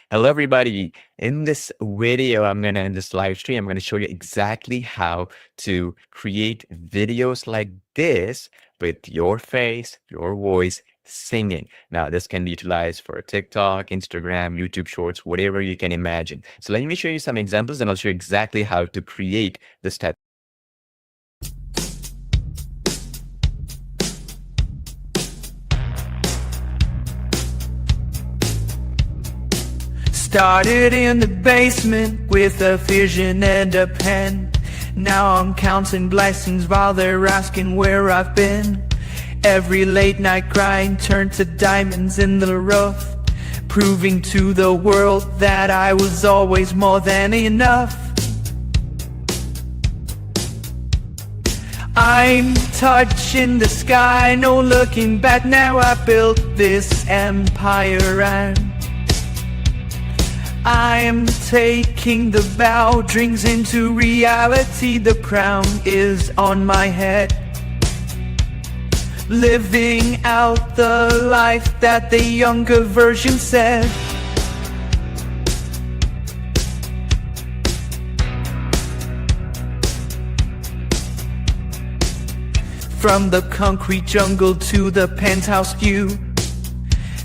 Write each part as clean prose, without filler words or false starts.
Hello, everybody. In this video, in this live stream, I'm going to show you exactly how to create videos like this with your face, your voice, singing. Now, this can be utilized for TikTok, Instagram, YouTube Shorts, whatever you can imagine. So let me show you some examples and I'll show you exactly how to create this type. Started in the basement with a vision and a pen. Now I'm counting blessings while they're asking where I've been. Every late night grind turned to diamonds in the rough, proving to the world that I was always more than enough. I'm touching the sky, no looking back. Now I built this empire and I'm taking the bow drinks into reality. The crown is on my head, living out the life that the younger version said. From the concrete jungle to the penthouse view,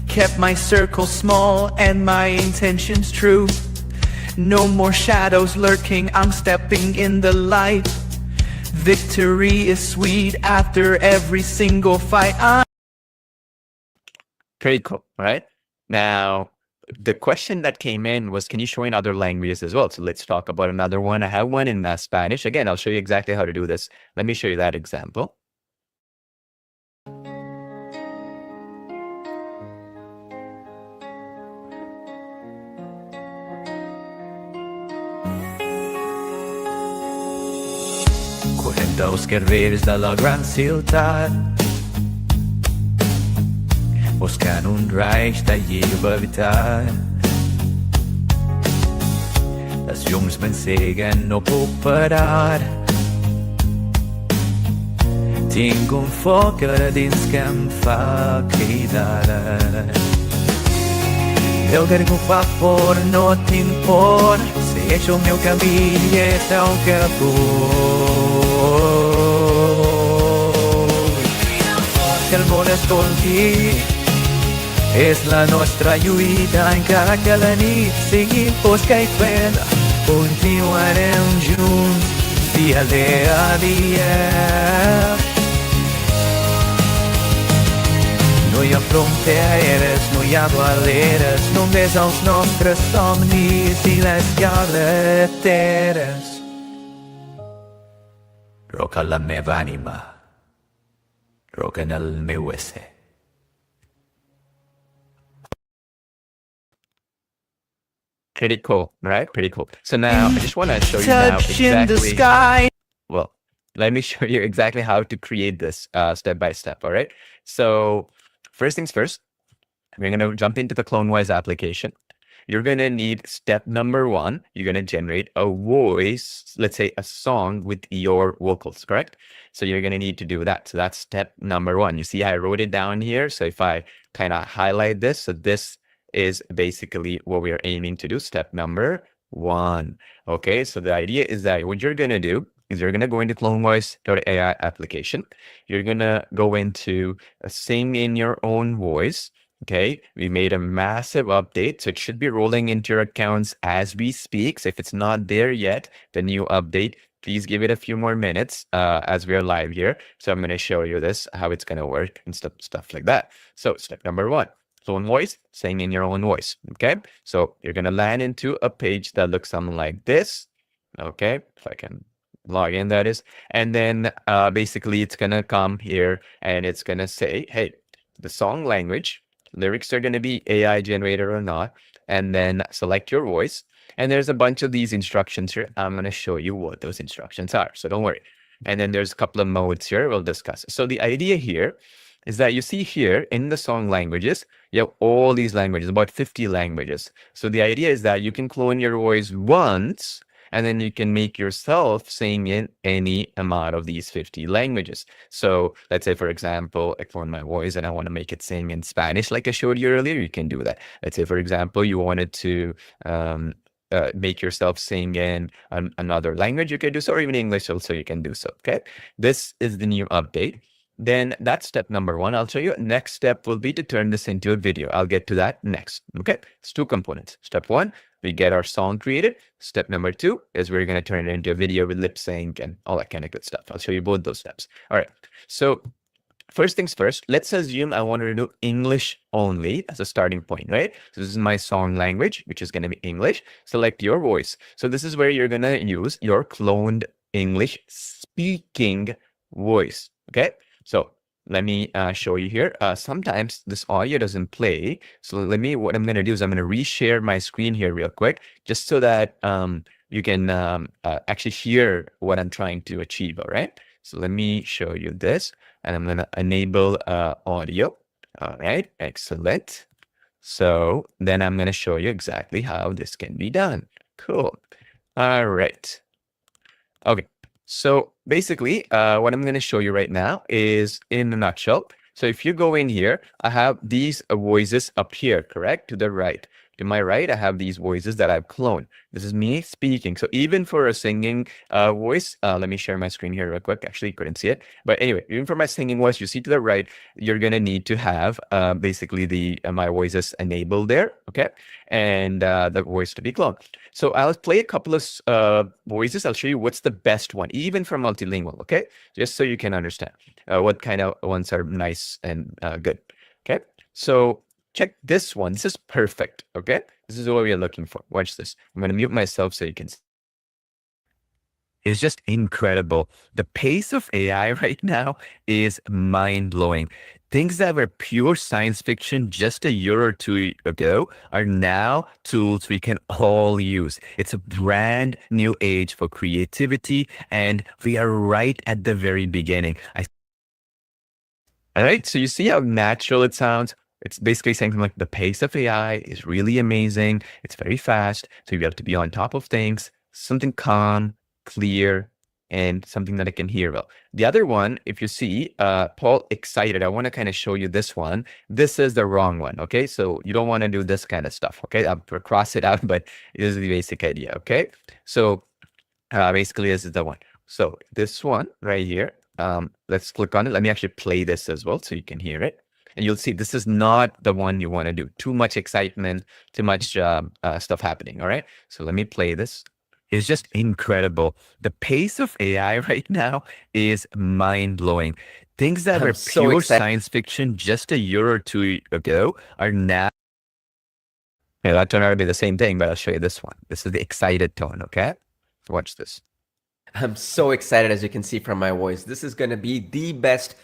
kept my circle small and my intentions true. No more shadows lurking, I'm stepping in the light. Victory is sweet after every single fight. Pretty cool, right? Now, the question that came in was, can you show in other languages as well? So let's talk about another one. I have one in Spanish. Again, I'll show you exactly how to do this. Let me show you that example. Corrent als carrers de la gran ciutat, buscant un raig de llibertat. Les llums m'enceguen, no puc parar. Tinc un foc a dins que em fa cridar. El gargo fa por, no tinc por. Segueixo el meu camí i és el que puc. Que el món escolti, és la nostra lluita, encara que la nit sigui fosca i freda. Continuarem junts, dia a dia. No hi ha fronteres, no hi ha barreres, només els nostres somnis i les carreteres. Rock a la meva ànima, rock en el meu ésser. Pretty cool, right? Pretty cool. So now I just want to show you now Touching the exactly. sky. Well, let me show you exactly how to create this step by step. All right. So first things first, we're going to jump into the CloneWise application. You're going to need step number one. You're going to generate a voice, let's say a song with your vocals, correct? So you're going to need to do that. So that's step number one. You see, I wrote it down here. So if I kind of highlight this, so this is basically what we are aiming to do. Step number one. Okay. So the idea is that what you're going to do is you're going to go into CloneWise.ai application. You're going to go into sing in your own voice. Okay, we made a massive update, so it should be rolling into your accounts as we speak. So if it's not there yet, the new update, please give it a few more minutes as we're live here. So I'm going to show you this, how it's going to work and stuff like that. So step number one, clone voice, sing in your own voice. Okay, so you're going to land into a page that looks something like this. Okay, if I can log in, that is. And then basically it's going to come here and it's going to say, hey, the song language, lyrics are going to be AI generated or not, and then select your voice. And there's a bunch of these instructions here. I'm going to show you what those instructions are, so don't worry. And then there's a couple of modes here we'll discuss. So the idea here is that you see here in the song languages, you have all these languages, about 50 languages. So the idea is that you can clone your voice once, And then you can make yourself sing in any amount of these 50 languages. So let's say, for example, I clone my voice and I want to make it sing in Spanish, like I showed you earlier, you can do that. Let's say, for example, you wanted to um, make yourself sing in another language, you can do so, or even English also, you can do so. Okay. This is the new update. Then that's step number one. I'll show you. Next step will be to turn this into a video. I'll get to that next. Okay. It's two components. Step one, we get our song created. Step number two is we're going to turn it into a video with lip sync and all that kind of good stuff. I'll show you both those steps. All right. So first things first, let's assume I wanted to do English only as a starting point, right? So this is my song language, which is going to be English. Select your voice. So this is where you're going to use your cloned English speaking voice. Okay. So let me show you here. Sometimes this audio doesn't play. So what I'm going to do is I'm going to reshare my screen here real quick, just so that you can actually hear what I'm trying to achieve. All right. So let me show you this, and I'm going to enable audio. All right. Excellent. So then I'm going to show you exactly how this can be done. Cool. All right. Okay, so basically, what I'm going to show you right now is in a nutshell. So if you go in here, I have these voices up here, correct? To the right. To my right, I have these voices that I've cloned. This is me speaking. So even for a singing voice, let me share my screen here real quick. Actually, you couldn't see it. But anyway, even for my singing voice, you see to the right, you're going to need to have basically the my voices enabled there, okay? And the voice to be cloned. So I'll play a couple of voices. I'll show you what's the best one, even for multilingual, okay? Just so you can understand what kind of ones are nice and good, okay? So check this one. This is perfect, okay? This is what we are looking for. Watch this. I'm going to mute myself so you can see. It's just incredible. The pace of AI right now is mind-blowing. Things that were pure science fiction just a year or two ago are now tools we can all use. It's a brand new age for creativity, and we are right at the very beginning. All right, so you see how natural it sounds? It's basically saying something like the pace of AI is really amazing. It's very fast, so you have to be on top of things, something calm, clear, and something that I can hear well. The other one, if you see, Paul excited, I want to kind of show you this one. This is the wrong one, okay? So you don't want to do this kind of stuff, okay? I'll cross it out, but this is the basic idea, okay? So basically, this is the one. So this one right here, let's click on it. Let me actually play this as well so you can hear it. And you'll see this is not the one you want to do. Too much excitement, too much stuff happening, all right? So let me play this. It's just incredible. The pace of AI right now is mind-blowing. Things that were pure science fiction just a year or two ago are now. Yeah, that turned out to be the same thing, but I'll show you this one. This is the excited tone, okay? Watch this. I'm so excited, as you can see from my voice. This is going to be the best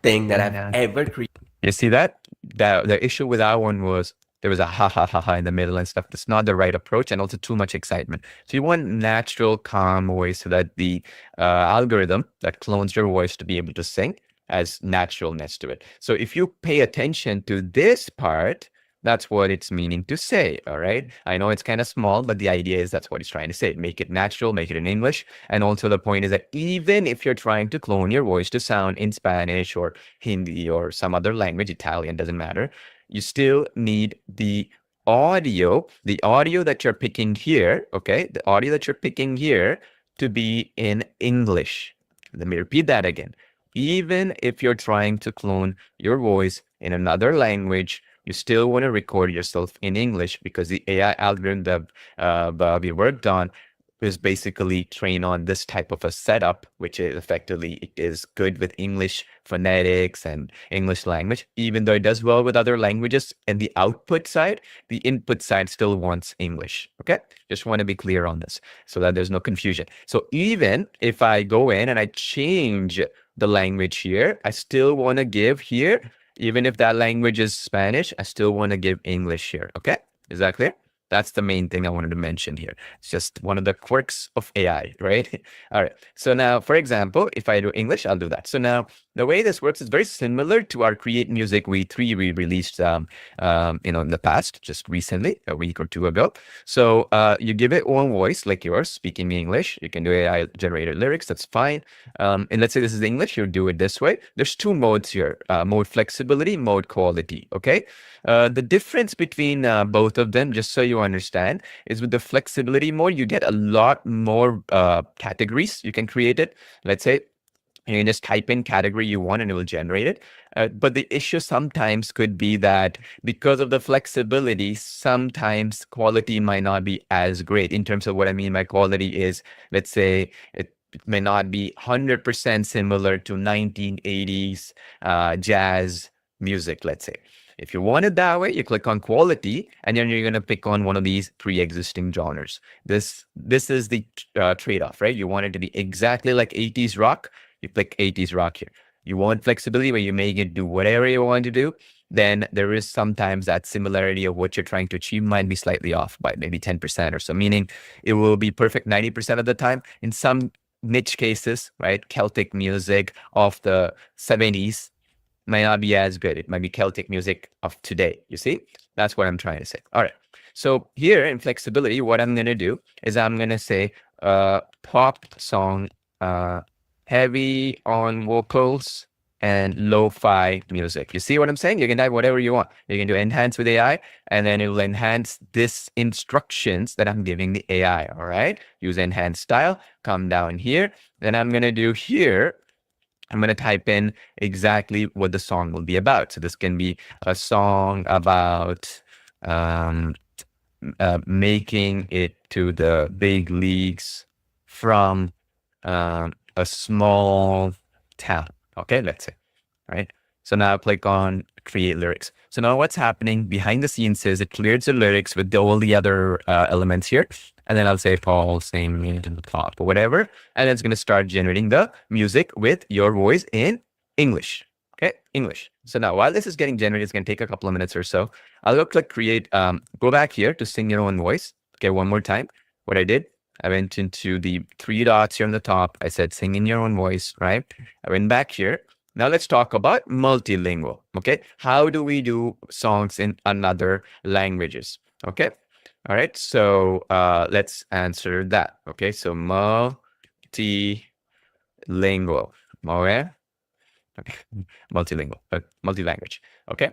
thing that I've ever created. You see that? The issue with that one was there was a ha ha ha ha in the middle and stuff. That's not the right approach, and also too much excitement. So you want natural, calm voice so that the algorithm that clones your voice to be able to sing has naturalness to it. So if you pay attention to this part, that's what it's meaning to say, all right? I know it's kind of small, but the idea is that's what it's trying to say. Make it natural, make it in English. And also the point is that even if you're trying to clone your voice to sound in Spanish or Hindi or some other language, Italian, doesn't matter, you still need the audio that you're picking here, okay? The audio that you're picking here to be in English. Let me repeat that again. Even if you're trying to clone your voice in another language, you still want to record yourself in English because the AI algorithm that we worked on is basically trained on this type of a setup, which is effectively it is good with English phonetics and English language, even though it does well with other languages. And the output side, the input side still wants English. Okay, just want to be clear on this so that there's no confusion. So even if I go in and I change the language here, I still want to give here. Even if that language is Spanish, I still want to give English here. Okay, is that clear? That's the main thing I wanted to mention here. It's just one of the quirks of AI, right? All right. So now, for example, if I do English, I'll do that. So now the way this works is very similar to our Create Music V3 we released, in the past, just recently, a week or two ago. So you give it one voice like yours, speaking English. You can do AI generated lyrics. That's fine. And let's say this is English. You do it this way. There's two modes here: mode flexibility, mode quality. Okay. The difference between both of them, just so you understand, is with the flexibility mode, you get a lot more categories. You can create it. Let's say you can just type in category you want and it will generate it. But the issue sometimes could be that because of the flexibility, sometimes quality might not be as great. In terms of what I mean by quality is, let's say it may not be 100% similar to 1980s jazz music, let's say. If you want it that way, you click on quality, and then you're going to pick on one of these pre-existing genres. This is the trade-off, right? You want it to be exactly like 80s rock, you click 80s rock here. You want flexibility where you make it do whatever you want to do, then there is sometimes that similarity of what you're trying to achieve might be slightly off by maybe 10% or so, meaning it will be perfect 90% of the time. In some niche cases, right, Celtic music of the 70s might not be as good. It might be Celtic music of today. You see? That's what I'm trying to say. All right. So here in flexibility, what I'm going to do is I'm going to say pop song, heavy on vocals and lo-fi music. You see what I'm saying? You can type whatever you want. You can do enhance with AI, and then it will enhance this instructions that I'm giving the AI. All right. Use enhance style. Come down here. Then I'm going to do here, I'm going to type in exactly what the song will be about. So this can be a song about making it to the big leagues from a small town. Okay, let's say, right? So now click on create lyrics. So now what's happening behind the scenes is it clears the lyrics with all the other elements here. And then I'll say Paul, same in the top or whatever. And it's going to start generating the music with your voice in English. Okay, English. So now while this is getting generated, it's going to take a couple of minutes or so. I'll go click create, go back here to sing your own voice. Okay, one more time. What I did, I went into the three dots here on the top. I said sing in your own voice, right? I went back here. Now let's talk about multilingual. Okay, how do we do songs in another languages? Okay, all right. So let's answer that. Okay, so multilingual. Okay, multilingual, multi-language. Okay.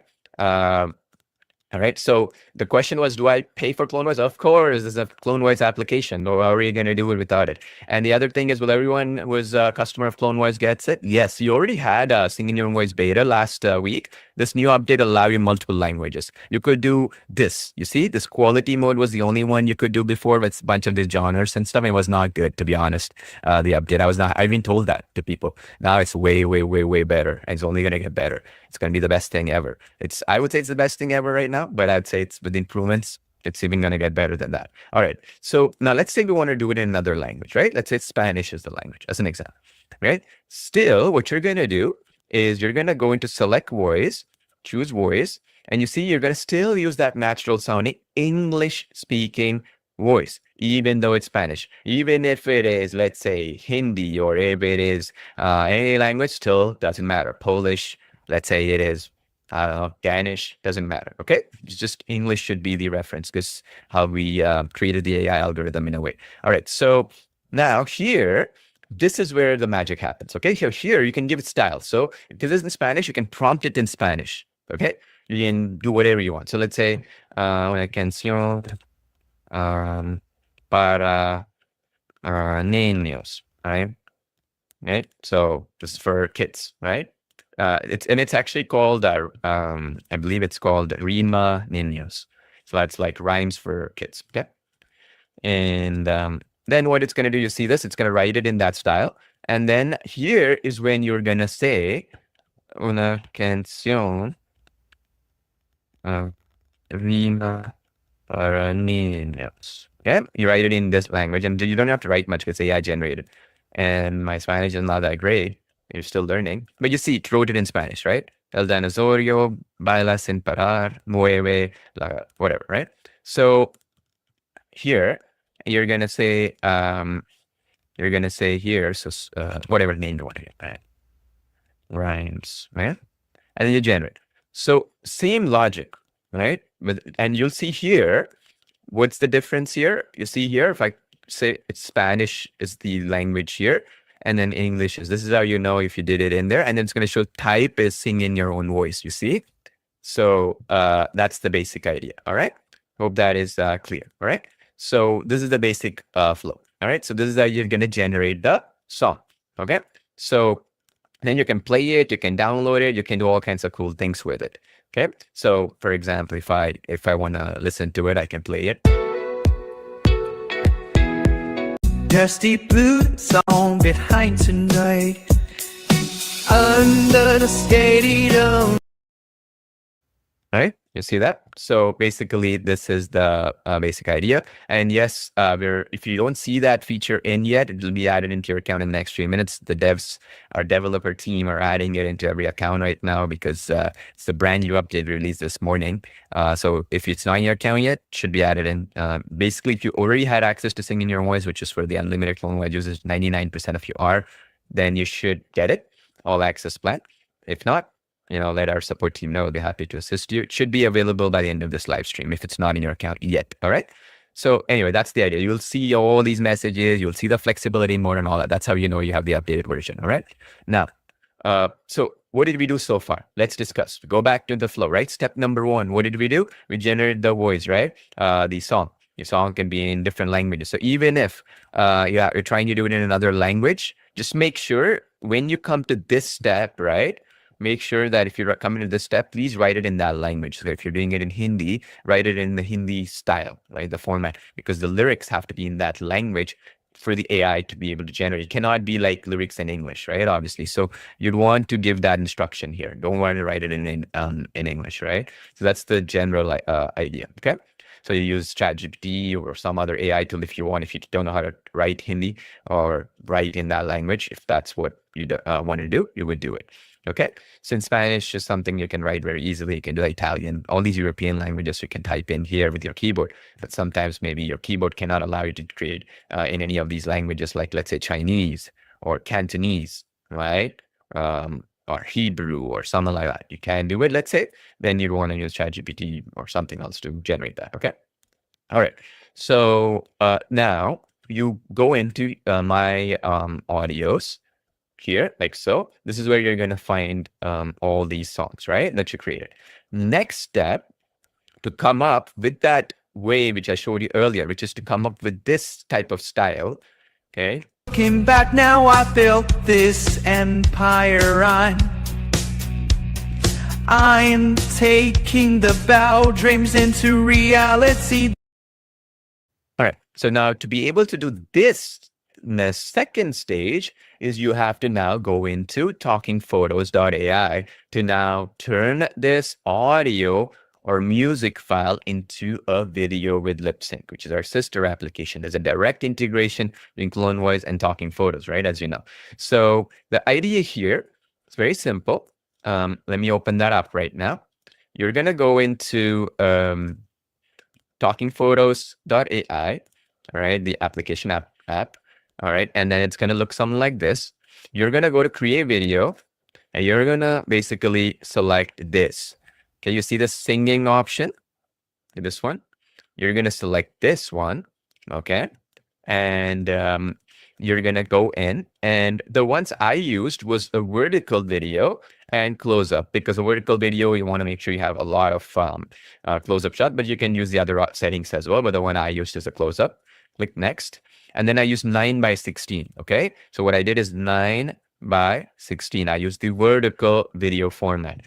All right. So the question was, do I pay for CloneWise? Of course, this is a CloneWise application. Or how are you going to do it without it? And the other thing is, will everyone who is a customer of CloneWise gets it? Yes. You already had Sing in Your Own Voice beta last week. This new update allow you multiple languages. You could do this. You see, this quality mode was the only one you could do before with a bunch of these genres and stuff. It was not good, to be honest. The update, I even told that to people. Now it's way, way, way, way better. And it's only going to get better. It's going to be the best thing ever. I would say it's the best thing ever right now, but I'd say it's with improvements. It's even going to get better than that. All right. So now let's say we want to do it in another language, right? Let's say Spanish is the language as an example, right? Still, what you're going to do is you're going to go into select voice, choose voice, and you see you're going to still use that natural sounding English speaking voice, even though it's Spanish. Even if it is, let's say, Hindi, or if it is any language, still doesn't matter. Polish, let's say it is, I don't know, Danish, doesn't matter. Okay. It's just English should be the reference because how we created the AI algorithm in a way. All right. So now here, this is where the magic happens. Okay. So here you can give it style. So because it's in Spanish, you can prompt it in Spanish. Okay. You can do whatever you want. So let's say una canción para niños, right? Right. So this is for kids, right? It's actually called I believe it's called Rima Niños. So that's like rhymes for kids. Okay. And then what it's gonna do, you see this, it's gonna write it in that style. And then here is when you're gonna say una canción Rima para niños. Okay, you write it in this language, and you don't have to write much because AI generated. And my Spanish is not that great. You're still learning, but you see, it wrote it in Spanish, right? El dinosaurio baila sin parar, mueve, whatever, right? So here you're gonna say here, so whatever name you want to get, right? rhymes, right? And then you generate. So same logic, right? And you'll see here, what's the difference here? You see here, if I say it's Spanish is the language here, and then English is, this is how you know if you did it in there. And then it's going to show type is sing in your own voice, you see? So that's the basic idea. All right. Hope that is clear. All right. So this is the basic flow. All right. So this is how you're going to generate the song. Okay. So then you can play it, you can download it, you can do all kinds of cool things with it. Okay. So for example, if I want to listen to it, I can play it. Dusty blue song behind tonight. Under the steady dome. Right? You see that? So basically, this is the basic idea. And yes, if you don't see that feature in yet, it will be added into your account in the next 3 minutes. The devs, our developer team, are adding it into every account right now because it's a brand new update released this morning. So if it's not in your account yet, it should be added in. Basically, if you already had access to Sing in Your Voice, which is for the unlimited clone wide users, 99% of you are, then you should get it, all access plan. If not, let our support team know. They'll be happy to assist you. It should be available by the end of this live stream if it's not in your account yet. All right. So anyway, that's the idea. You'll see all these messages. You'll see the flexibility mode and all that. That's how you know you have the updated version. All right. Now, so what did we do so far? Let's discuss. Go back to the flow, right? Step number 1. What did we do? We generated the voice, right? The song. Your song can be in different languages. So even if you're trying to do it in another language, just make sure when you come to this step, right? Make sure that if you're coming to this step, please write it in that language. So if you're doing it in Hindi, write it in the Hindi style, right? The format, because the lyrics have to be in that language for the AI to be able to generate. It cannot be like lyrics in English, right? Obviously. So you'd want to give that instruction here. Don't want to write it in English, right? So that's the general idea. Okay. So you use ChatGPT or some other AI tool if you want, if you don't know how to write Hindi or write in that language. If that's what you want to do, you would do it. Okay. So in Spanish is something you can write very easily. You can do Italian, all these European languages you can type in here with your keyboard. But sometimes maybe your keyboard cannot allow you to create in any of these languages, like let's say Chinese or Cantonese, right? Or Hebrew or something like that. You can do it, let's say, then you'd want to use ChatGPT or something else to generate that. Okay. All right. So now you go into my audios here, like so. This is where you're going to find all these songs, right, that you created. Next step, to come up with that way, which I showed you earlier, which is to come up with this type of style. Okay. Looking back now, I built this empire. I'm taking the bold dreams into reality. All right. So now to be able to do this, the second stage is you have to now go into talkingphotos.ai to now turn this audio or music file into a video with lip sync, which is our sister application. There's a direct integration between Clone Voice and Talking Photos, right? As you know. So the idea here is very simple. Let me open that up right now. You're going to go into talkingphotos.ai, all right, the application app. All right. And then it's going to look something like this. You're going to go to create video and you're going to basically select this. Okay. You see the singing option, this one. You're going to select this one. Okay. And you're going to go in, and the ones I used was a vertical video and close up, because a vertical video, you want to make sure you have a lot of close up shot, but you can use the other settings as well. But the one I used is a close up. Click next. And then I use 9:16. Okay. So what I did is 9:16. I used the vertical video format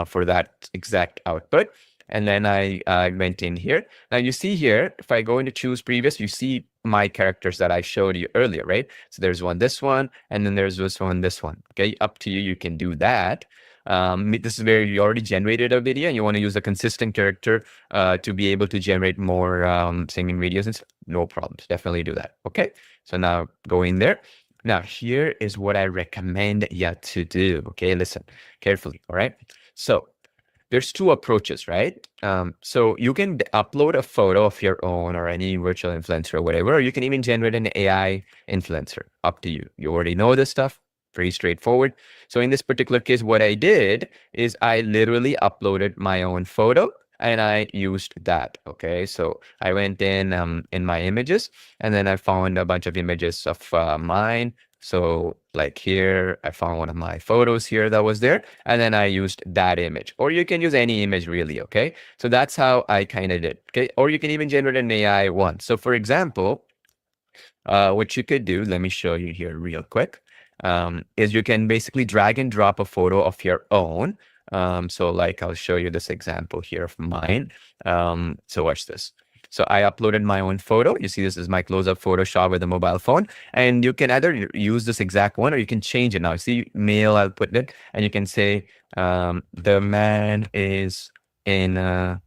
for that exact output. And then I went in here. Now you see here, if I go into choose previous, you see my characters that I showed you earlier, right? So there's one, this one, and then there's this one, this one. Okay, up to you. You can do that. This is where you already generated a video and you want to use a consistent character to be able to generate more singing videos. And no problems. Definitely do that. Okay, so now go in there. Now here is what I recommend you to do. Okay, listen carefully. All right. So there's two approaches, right? So you can upload a photo of your own or any virtual influencer or whatever, or you can even generate an AI influencer. Up to you. You already know this stuff. Very straightforward. So in this particular case, what I did is I literally uploaded my own photo and I used that. Okay, so I went in my images, and then I found a bunch of images of mine. So like here, I found one of my photos here that was there, and then I used that image. Or you can use any image really. Okay, so that's how I kind of did. Okay, or you can even generate an AI one. So for example, what you could do, let me show you here real quick, is you can basically drag and drop a photo of your own. So like I'll show you this example here of mine. So watch this. So I uploaded my own photo. You see, this is my close-up photo shot with a mobile phone. And you can either use this exact one or you can change it now. See, male, I'll put it. And you can say, the man is in a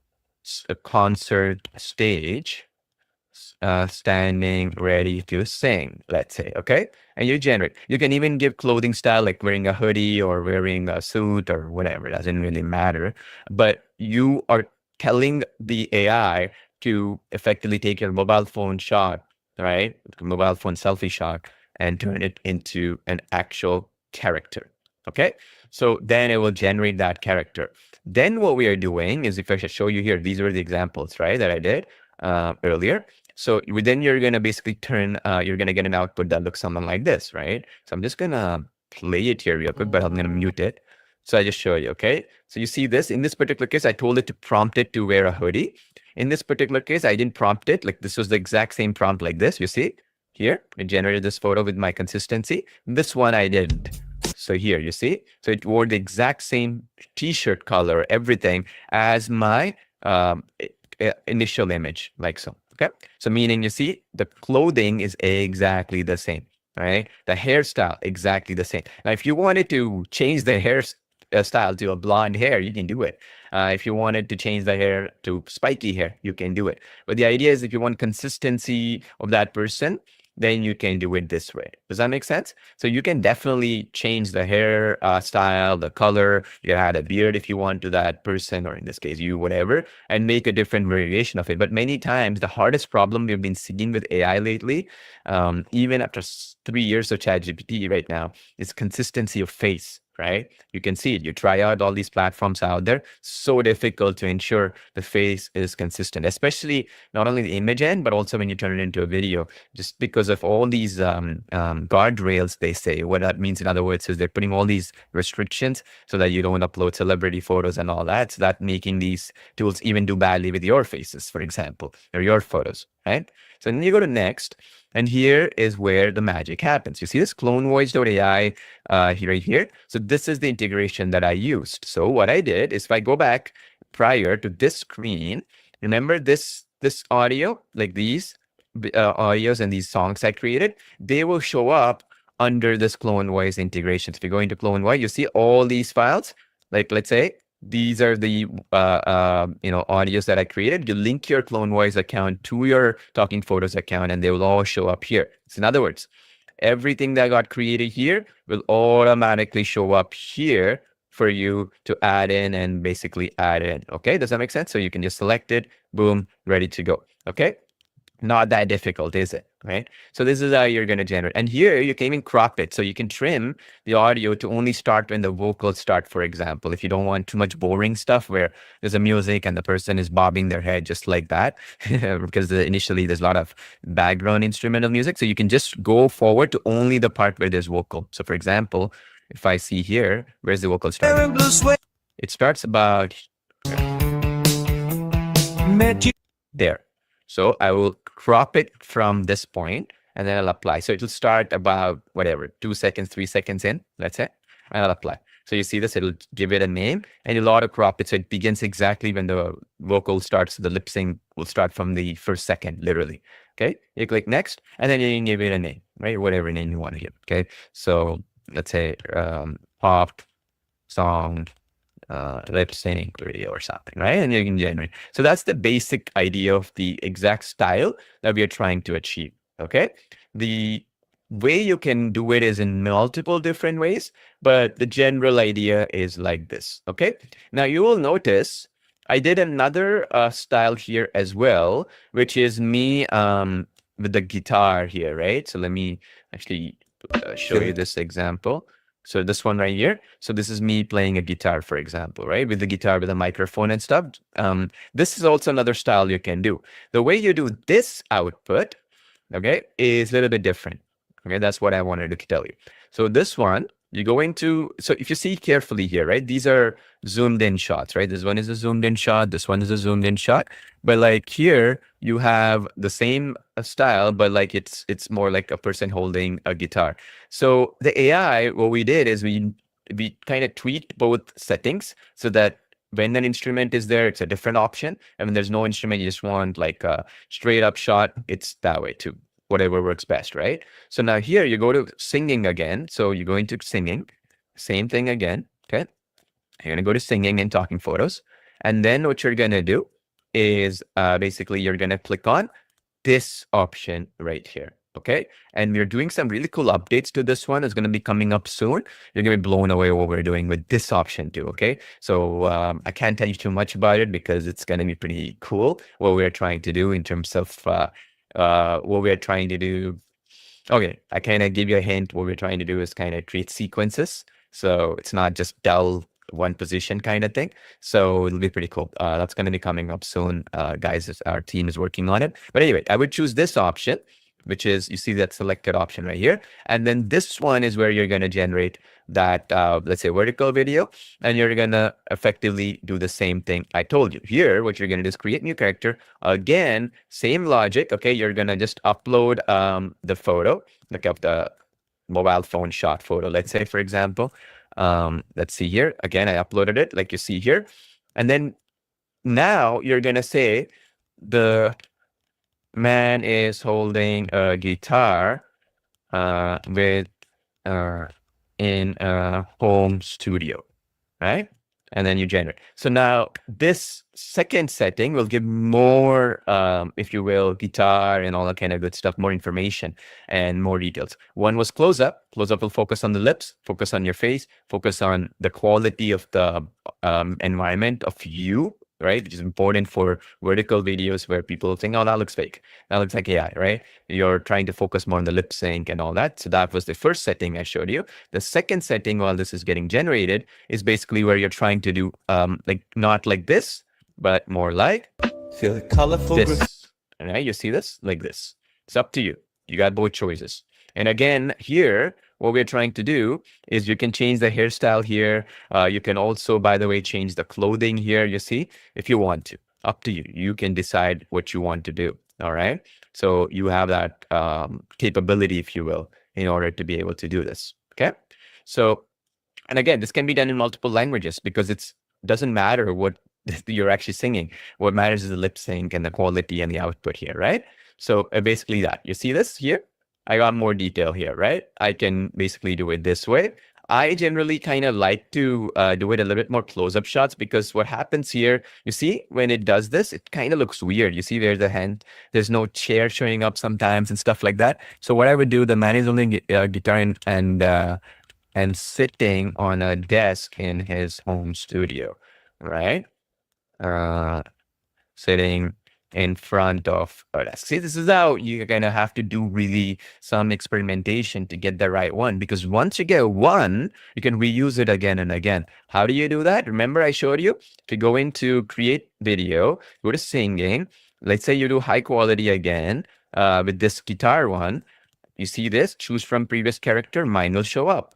concert stage, standing ready to sing, let's say, okay? And you generate. You can even give clothing style like wearing a hoodie or wearing a suit or whatever. It doesn't really matter. But you are telling the AI to effectively take your mobile phone shot, right? Mobile phone selfie shot and turn it into an actual character. Okay. So then it will generate that character. Then what we are doing is, if I should show you here, these are the examples, right, that I did earlier. So then you're going to basically you're going to get an output that looks something like this, right? So I'm just going to play it here real quick, but I'm going to mute it. So I just show you, okay? So you see this, in this particular case, I told it to prompt it to wear a hoodie. In this particular case, I didn't prompt it. Like this was the exact same prompt like this, you see? Here, it generated this photo with my consistency. This one I didn't. So here, you see? So it wore the exact same t-shirt color, everything, as my initial image, like so. Okay. So meaning, you see, the clothing is exactly the same, right? The hairstyle, exactly the same. Now, if you wanted to change the hairstyle to a blonde hair, you can do it. If you wanted to change the hair to spiky hair, you can do it. But the idea is, if you want consistency of that person, then you can do it this way. Does that make sense? So you can definitely change the hair style, the color. You add a beard if you want to that person, or in this case, you, whatever, and make a different variation of it. But many times, the hardest problem we've been seeing with AI lately, even after 3 years of ChatGPT right now, is consistency of face. Right? You can see it. You try out all these platforms out there. So difficult to ensure the face is consistent, especially not only the image end, but also when you turn it into a video, just because of all these guardrails, they say. What that means, in other words, is they're putting all these restrictions so that you don't upload celebrity photos and all that. So that making these tools even do badly with your faces, for example, or your photos, right? So then you go to next, and here is where the magic happens. You see this clonevoice.ai right here. So this is the integration that I used. So what I did is, if I go back prior to this screen, remember this audio, like these audios and these songs I created, they will show up under this clone voice integration. So if you go into clone voice, you see all these files. Like, let's say these are the audios that I created. You link your clone voice account to your talking photos account, and they will all show up here. So in other words, everything that got created here will automatically show up here for you to add in and basically add in. Okay, does that make sense? So you can just select it, boom, ready to go. Okay. Not that difficult, is it? Right? So this is how you're going to generate. And here you can even crop it. So you can trim the audio to only start when the vocals start, for example, if you don't want too much boring stuff where there's a music and the person is bobbing their head just like that, because initially there's a lot of background instrumental music. So you can just go forward to only the part where there's vocal. So for example, if I see here, where's the vocal starting? It starts about there. So I will crop it from this point, and then I'll apply. So it'll start about whatever, 2 seconds, 3 seconds in, let's say, and I'll apply. So you see this, it'll give it a name, and you'll auto crop it. So it begins exactly when the vocal starts. The lip sync will start from the first second, literally. Okay. You click next, and then you can give it a name, right? Whatever name you want to give. Okay. So let's say pop song lip sync video or something, right? And you can generate. So that's the basic idea of the exact style that we are trying to achieve. Okay. The way you can do it is in multiple different ways, but the general idea is like this. Okay. Now you will notice I did another style here as well, which is me with the guitar here, right? So let me actually show you this example. So this one right here. So this is me playing a guitar, for example, right? With the guitar, with a microphone and stuff. This is also another style you can do. The way you do this output, okay, is a little bit different. Okay, that's what I wanted to tell you. So this one, you go into, so if you see carefully here, right, these are zoomed in shots, right? This one is a zoomed in shot, this one is a zoomed in shot. But like here, you have the same style, but like it's more like a person holding a guitar. So the AI, what we did is we kind of tweaked both settings so that when an instrument is there, it's a different option. And when there's no instrument, you just want like a straight up shot, it's that way too. Whatever works best, right? So now here you go to singing again. So you go into singing, same thing again. Okay. You're gonna go to singing and talking photos. And then what you're gonna do is basically you're gonna click on this option right here. Okay. And we're doing some really cool updates to this one. It's going to be coming up soon. You're going to be blown away what we're doing with this option too. Okay. So I can't tell you too much about it because it's going to be pretty cool what we're trying to do in terms of what we're trying to do. Okay. I kind of give you a hint. What we're trying to do is kind of create sequences. So it's not just dull one position kind of thing. So it'll be pretty cool. That's going to be coming up soon, guys. Our team is working on it. But anyway, I would choose this option, which is you see that selected option right here. And then this one is where you're going to generate that, let's say, vertical video. And you're going to effectively do the same thing I told you. Here, what you're going to do is create new character. Again, same logic. Okay, you're going to just upload the photo, like of the mobile phone shot photo, let's say, for example. Let's see here. Again, I uploaded it like you see here. And then now you're going to say the man is holding a guitar with in a home studio, right? And then you generate. So now this second setting will give more, if you will, guitar and all that kind of good stuff, more information and more details. One was close up. Close up will focus on the lips, focus on your face, focus on the quality of the environment of you, right? Which is important for vertical videos where people think, oh, that looks fake. That looks like AI, right? You're trying to focus more on the lip sync and all that. So that was the first setting I showed you. The second setting, while this is getting generated, is basically where you're trying to do like not like this, but more like Feel colorful. this. All right, you see this? Like this. It's up to you. You got both choices. And again, here, what we're trying to do is you can change the hairstyle here. You can also, by the way, change the clothing here, you see, if you want to. Up to you. You can decide what you want to do. All right. So you have that capability, if you will, in order to be able to do this. Okay. So, and again, this can be done in multiple languages because it's doesn't matter what you're actually singing. What matters is the lip sync and the quality and the output here, right? So basically that. You see this here? I got more detail here, right? I can basically do it this way. I generally kind of like to do it a little bit more close-up shots because what happens here, you see, when it does this, it kind of looks weird. You see there's the hand, there's no chair showing up sometimes and stuff like that. So what I would do, the man is holding guitar and sitting on a desk in his home studio, right? Sitting in front of a desk. See, this is how you're gonna have to do really some experimentation to get the right one, because once you get one, you can reuse it again and again. How do you do that? Remember I showed you to go into create video, go to singing. Let's say you do high quality again with this guitar one. You see this, choose from previous character, mine will show up.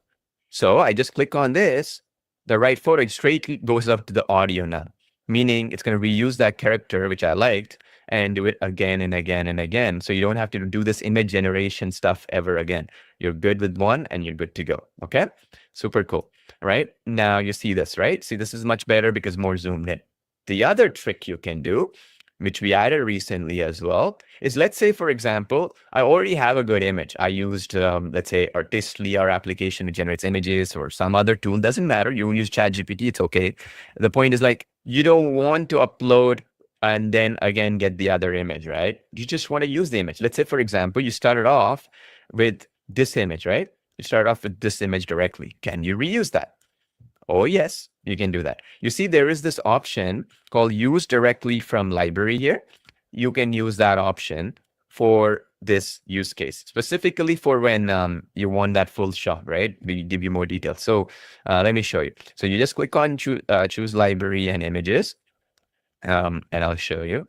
So I just click on this, the right photo straight goes up to the audio now, meaning it's going to reuse that character, which I liked, and do it again and again and again. So you don't have to do this image generation stuff ever again. You're good with one and you're good to go. Okay. Super cool. Right now you see this, right? See, this is much better because more zoomed in. The other trick you can do, which we added recently as well, is let's say, for example, I already have a good image. I used, let's say, Artistly, our application that generates images, or some other tool. Doesn't matter. You use ChatGPT, it's okay. The point is like, you don't want to upload and then again get the other image, right? You just want to use the image. Let's say, for example, you started off with this image, right? You start off with this image directly. Can you reuse that? Oh, yes, you can do that. You see, there is this option called use directly from library here. You can use that option for this use case, specifically for when you want that full shot, right? We give you more details. So let me show you. So you just click on choose library and images, and I'll show you.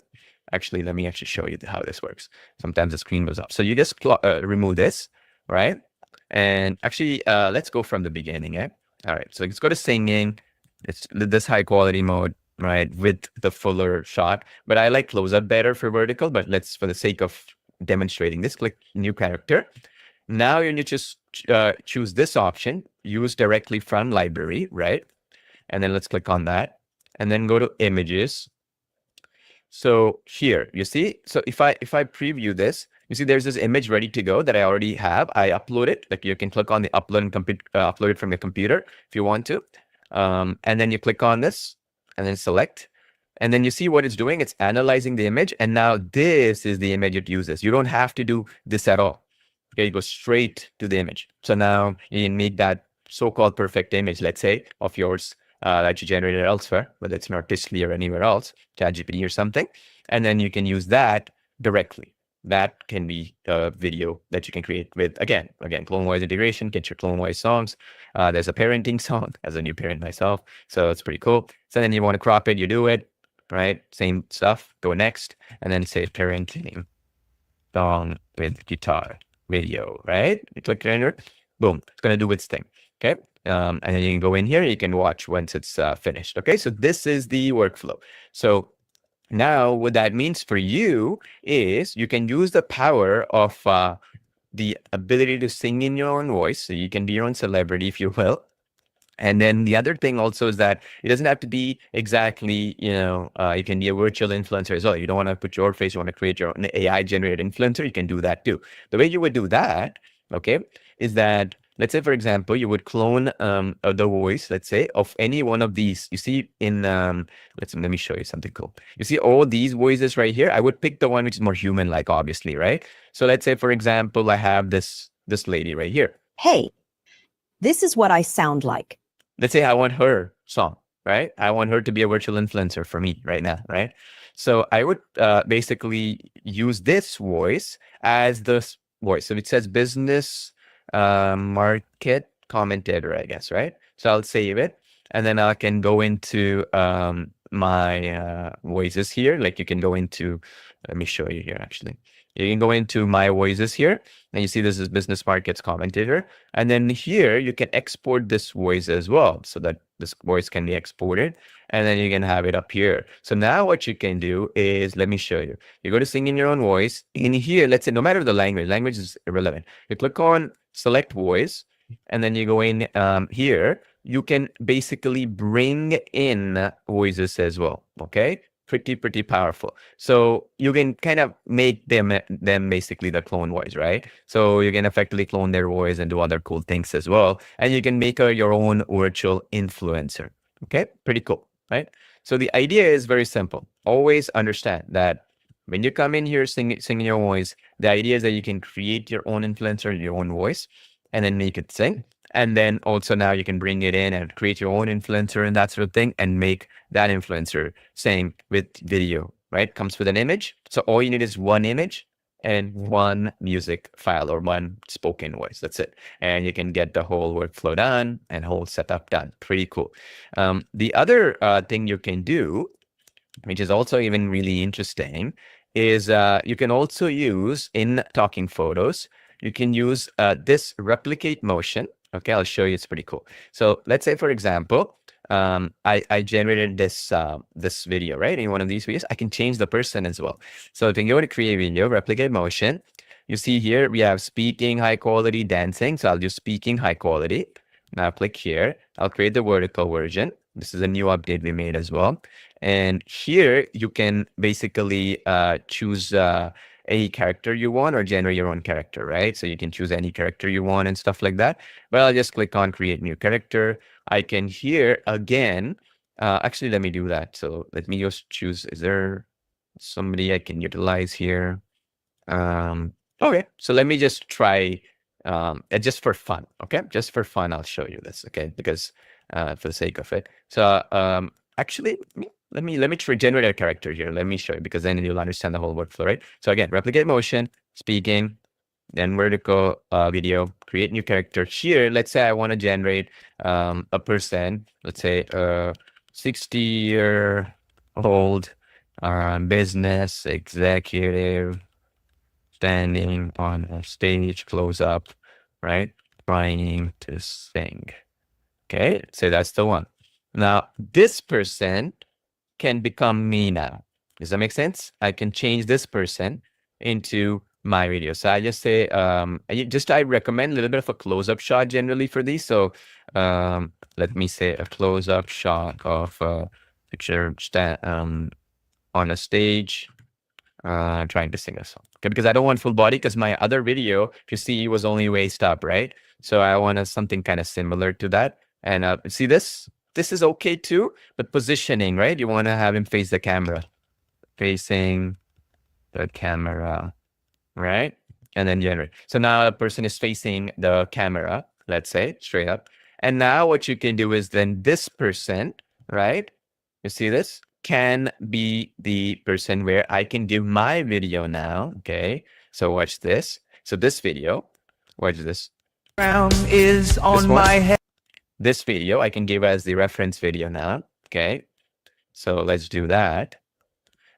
Actually, let me actually show you how this works. Sometimes the screen goes up. So you just remove this, right? And actually, let's go from the beginning. Eh? All right. So let's go to singing. It's this high quality mode, right? With the fuller shot. But I like close up better for vertical. But let's, for the sake of demonstrating this, click new character. Now you need to just choose this option, use directly from library, right? And then let's click on that. And then go to images. So here, you see, so if I preview this, you see there's this image ready to go that I already have. I upload it, like you can click on the upload and upload it from your computer if you want to. And then you click on this and then select. And then you see what it's doing. It's analyzing the image. And now this is the image it uses. You don't have to do this at all. Okay, you go straight to the image. So now you can make that so-called perfect image, let's say, of yours that you generated elsewhere, whether it's in Artistly or anywhere else, ChatGPT or something. And then you can use that directly. That can be a video that you can create with, again, Clone Voice integration, get your Clone Voice songs. There's a parenting song as a new parent myself. So it's pretty cool. So then you want to crop it, you do it, right? Same stuff, go next, and then say parenting song with guitar video, right? You click enter, boom, it's going to do its thing. Okay. And then you can go in here, you can watch once it's finished. Okay. So this is the workflow. So now what that means for you is you can use the power of the ability to sing in your own voice. So you can be your own celebrity, if you will. And then the other thing also is that it doesn't have to be exactly, you can be a virtual influencer as well. You don't want to put your face, you want to create your own AI generated influencer, you can do that too. The way you would do that, okay, is that, let's say, for example, you would clone the voice, let's say, of any one of these. You see in, let me show you something cool. You see all these voices right here. I would pick the one which is more human-like, obviously, right? So let's say, for example, I have this lady right here. Hey, this is what I sound like. Let's say I want her song, right? I want her to be a virtual influencer for me right now, right? So I would basically use this voice as the voice. So it says business market commentator, I guess, right? So I'll save it. And then I can go into my voices here. Like you can go into, let me show you here actually. You can go into my voices here, and you see this is business markets commentator. And then here you can export this voice as well, so that this voice can be exported, and then you can have it up here. So now what you can do is, let me show you. You go to sing in your own voice. In here, let's say no matter the language is irrelevant. You click on select voice, and then you go in here. You can basically bring in voices as well. Okay. Pretty powerful. So you can kind of make them basically the clone voice, right? So you can effectively clone their voice and do other cool things as well. And you can make her your own virtual influencer. Okay, pretty cool, right? So the idea is very simple. Always understand that when you come in here singing your voice, the idea is that you can create your own influencer, your own voice, and then make it sing. And then also now you can bring it in and create your own influencer and that sort of thing and make that influencer sing with video, right? Comes with an image. So all you need is one image and one music file or one spoken voice. That's it. And you can get the whole workflow done and whole setup done. Pretty cool. The other thing you can do, which is also even really interesting, is you can also use in talking photos, you can use this replicate motion. Okay, I'll show you. It's pretty cool. So let's say, for example, I generated this video, right? In one of these videos, I can change the person as well. So if you go to create video, replicate motion, you see here we have speaking, high quality, dancing. So I'll do speaking, high quality. Now click here. I'll create the vertical version. This is a new update we made as well. And here you can basically choose any character you want or generate your own character, right? So you can choose any character you want and stuff like that. Well, I'll just click on create new character. I can here again, actually, let me do that. So let me just choose, is there somebody I can utilize here? Okay, so let me just try, just for fun, okay? Just for fun, I'll show you this, okay? Because for the sake of it. So actually, generate a character here. Let me show you, because then you'll understand the whole workflow, right? So again, replicate motion, speaking, then vertical video, create new character. Here, let's say I want to generate a person, let's say a 60-year-old business executive standing on a stage, close up, right? Trying to sing. Okay, so that's the one. Now, this person can become me now. Does that make sense? I can change this person into my video. So I just say, I recommend a little bit of a close-up shot generally for these. So let me say a close-up shot of a picture on a stage trying to sing a song. Okay, because I don't want full body, because my other video, if you see, was only waist up, right? So I want something kind of similar to that. And see this? This is okay too, but positioning, right? You want to have him face the camera. Facing the camera, right? And then generate. So now a person is facing the camera, let's say, straight up. And now what you can do is then this person, right? You see this? Can be the person where I can do my video now. Okay. So watch this. So this video, watch this. Crown is on my head. This video I can give as the reference video now. Okay. So let's do that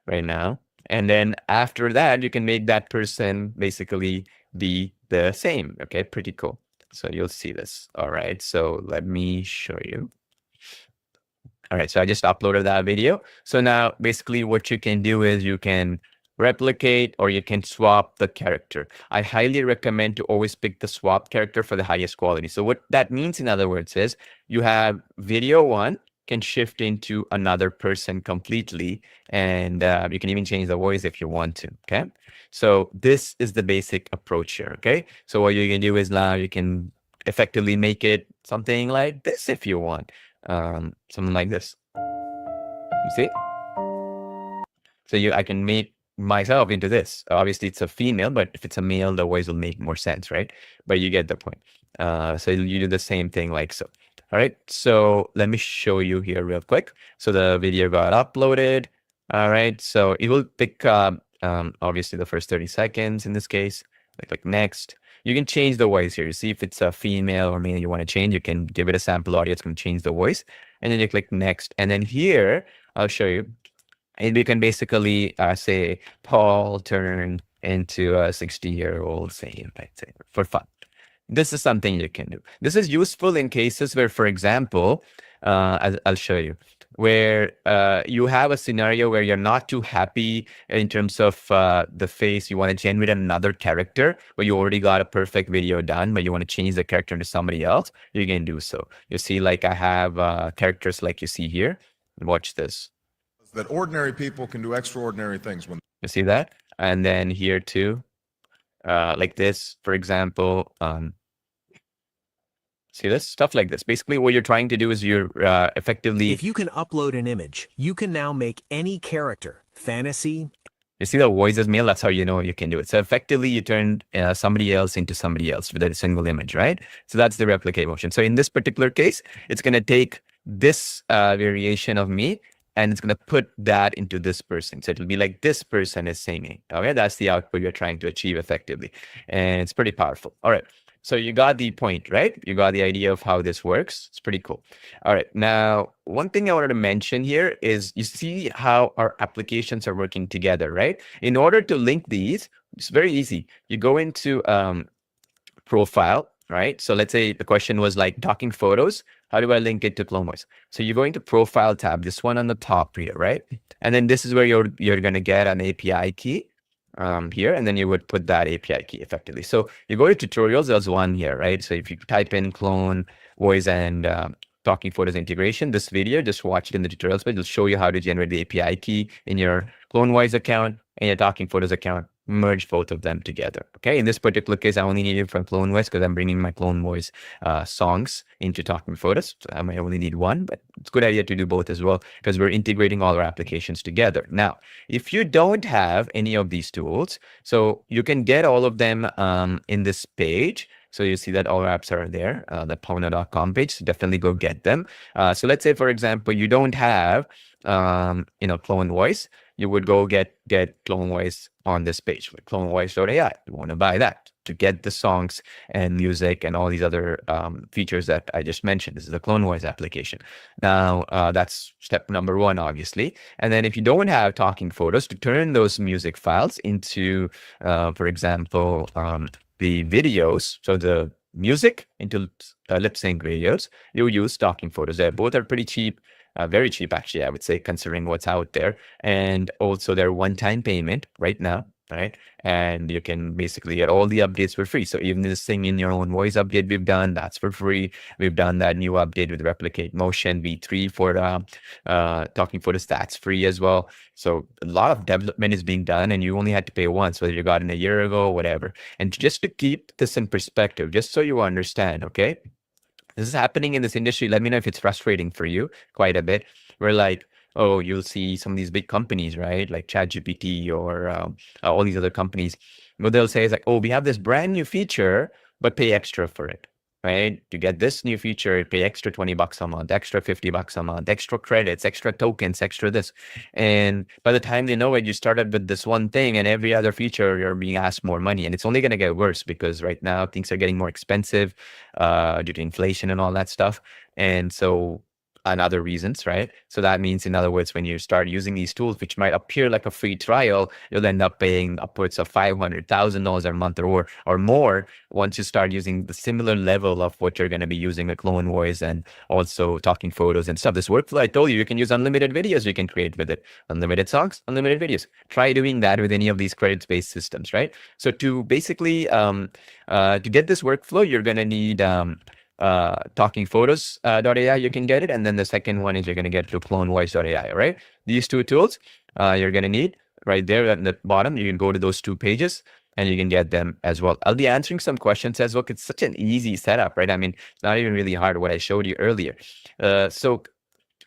right now. And then after that, you can make that person basically be the same. Okay. Pretty cool. So you'll see this. All right. So let me show you. All right, so I just uploaded that video. So now basically what you can do is you can replicate or you can swap the character. I highly recommend to always pick the swap character for the highest quality. So what that means, in other words, is you have video one can shift into another person completely. And you can even change the voice if you want to, okay? So this is the basic approach here, okay? So what you can do is now you can effectively make it something like this if you want. Something like this. You see? So I can make myself into this. Obviously, it's a female, but if it's a male, the voice will make more sense, right? But you get the point. So you do the same thing like so. All right. So let me show you here real quick. So the video got uploaded. All right. So it will pick up obviously the first 30 seconds in this case. Click next. You can change the voice here. You see if it's a female or male you want to change, you can give it a sample audio. It's going to change the voice. And then you click next. And then here, I'll show you. And we can basically say, Paul turned into a 60-year-old saying, for fun. This is something you can do. This is useful in cases where, for example, I'll show you, where you have a scenario where you're not too happy in terms of the face. You want to generate another character, but you already got a perfect video done, but you want to change the character into somebody else. You can do so. You see, like I have characters like you see here. Watch this. That ordinary people can do extraordinary things when you see that. And then here too, like this, for example, see this stuff like this. Basically what you're trying to do is you're effectively, if you can upload an image, you can now make any character, fantasy. You see the voice is male, that's how you know you can do it. So effectively you turn somebody else into somebody else with a single image, right? So that's the replicate motion. So in this particular case, it's going to take this variation of me and it's going to put that into this person. So it'll be like this person is singing. Okay, that's the output you're trying to achieve effectively. And it's pretty powerful. All right. So you got the point, right? You got the idea of how this works. It's pretty cool. All right. Now, one thing I wanted to mention here is you see how our applications are working together, right? In order to link these, it's very easy. You go into profile, right? So let's say the question was like talking photos. How do I link it to Clone Voice? So you go into profile tab, this one on the top here, right? And then this is where you're going to get an API key here, and then you would put that API key effectively. So you go to tutorials, there's one here, right? So if you type in Clone Voice and talking photos integration, this video, just watch it in the tutorials page. It'll show you how to generate the API key in your Clone Voice account and your talking photos account. Merge both of them together. Okay, in this particular case, I only need it from Clone Voice because I'm bringing my Clone Voice songs into talking photos. So I might only need one, but it's a good idea to do both as well because we're integrating all our applications together. Now, if you don't have any of these tools, so you can get all of them in this page. So you see that all apps are there, the Pawna.com page. So definitely go get them. So let's say, for example, you don't have, Clone Voice. You would go get Clone Voice on this page, with clonevoice.ai. You want to buy that to get the songs and music and all these other features that I just mentioned. This is the Clone Voice application. Now, that's step number one, obviously. And then if you don't have talking photos, to turn those music files into, for example, the videos, so the music into lip sync videos, you use talking photos. They both are pretty cheap. Very cheap, actually, I would say, considering what's out there. And also, they're one-time payment right now, right? And you can basically get all the updates for free. So even this thing in your own voice update we've done, that's for free. We've done that new update with Replicate Motion V3 for talking photos. That's free as well. So a lot of development is being done, and you only had to pay once, whether you got in a year ago or whatever. And just to keep this in perspective, just so you understand, okay? This is happening in this industry. Let me know if it's frustrating for you quite a bit. We're like, oh, you'll see some of these big companies, right? Like ChatGPT or all these other companies. What they'll say is like, oh, we have this brand new feature, but pay extra for it, right? To get this new feature, pay extra $20 a month, extra $50 a month, extra credits, extra tokens, extra this. And by the time they know it, you started with this one thing, and every other feature you're being asked more money. And it's only going to get worse, because right now things are getting more expensive due to inflation and all that stuff. And so, and other reasons, right? So that means, in other words, when you start using these tools, which might appear like a free trial, you'll end up paying upwards of $500,000 a month or more once you start using the similar level of what you're going to be using with Clone Voice and also talking photos and stuff. This workflow, I told you, you can use unlimited videos you can create with it. Unlimited songs, unlimited videos. Try doing that with any of these credits-based systems, right? So to basically, to get this workflow, you're going to need talkingphotos.ai. You can get it. And then the second one is you're going to get to clonevoice.ai, right? These two tools you're going to need right there at the bottom. You can go to those two pages and you can get them as well. I'll be answering some questions as well. It's such an easy setup, right? I mean, it's not even really hard what I showed you earlier. So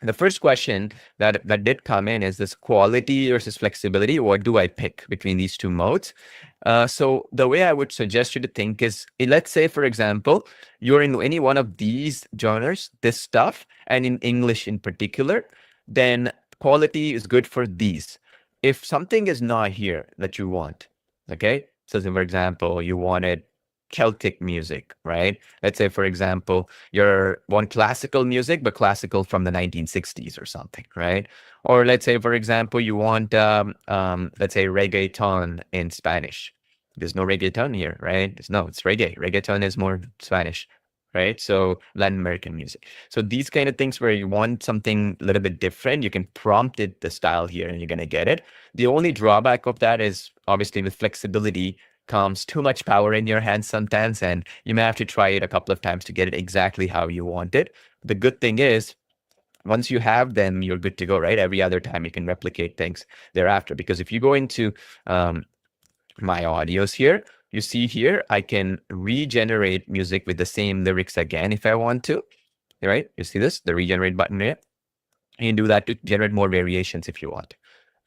the first question that did come in is this quality versus flexibility. What do I pick between these two modes? So the way I would suggest you to think is, let's say, for example, you're in any one of these genres, this stuff, and in English in particular, then quality is good for these. If something is not here that you want, okay? So for example, you wanted Celtic music, right? Let's say, for example, you want classical music, but classical from the 1960s or something, right? Or let's say, for example, you want, let's say, reggaeton in Spanish. There's no reggaeton here, right? It's reggae. Reggaeton is more Spanish, right? So Latin American music. So these kind of things where you want something a little bit different, you can prompt it the style here and you're going to get it. The only drawback of that is, obviously, with flexibility comes too much power in your hands sometimes, and you may have to try it a couple of times to get it exactly how you want it. The good thing is, once you have them, you're good to go, right? Every other time you can replicate things thereafter. Because if you go into my audios here, you see here, I can regenerate music with the same lyrics again if I want to, right? You see this, the regenerate button here? You can do that to generate more variations if you want,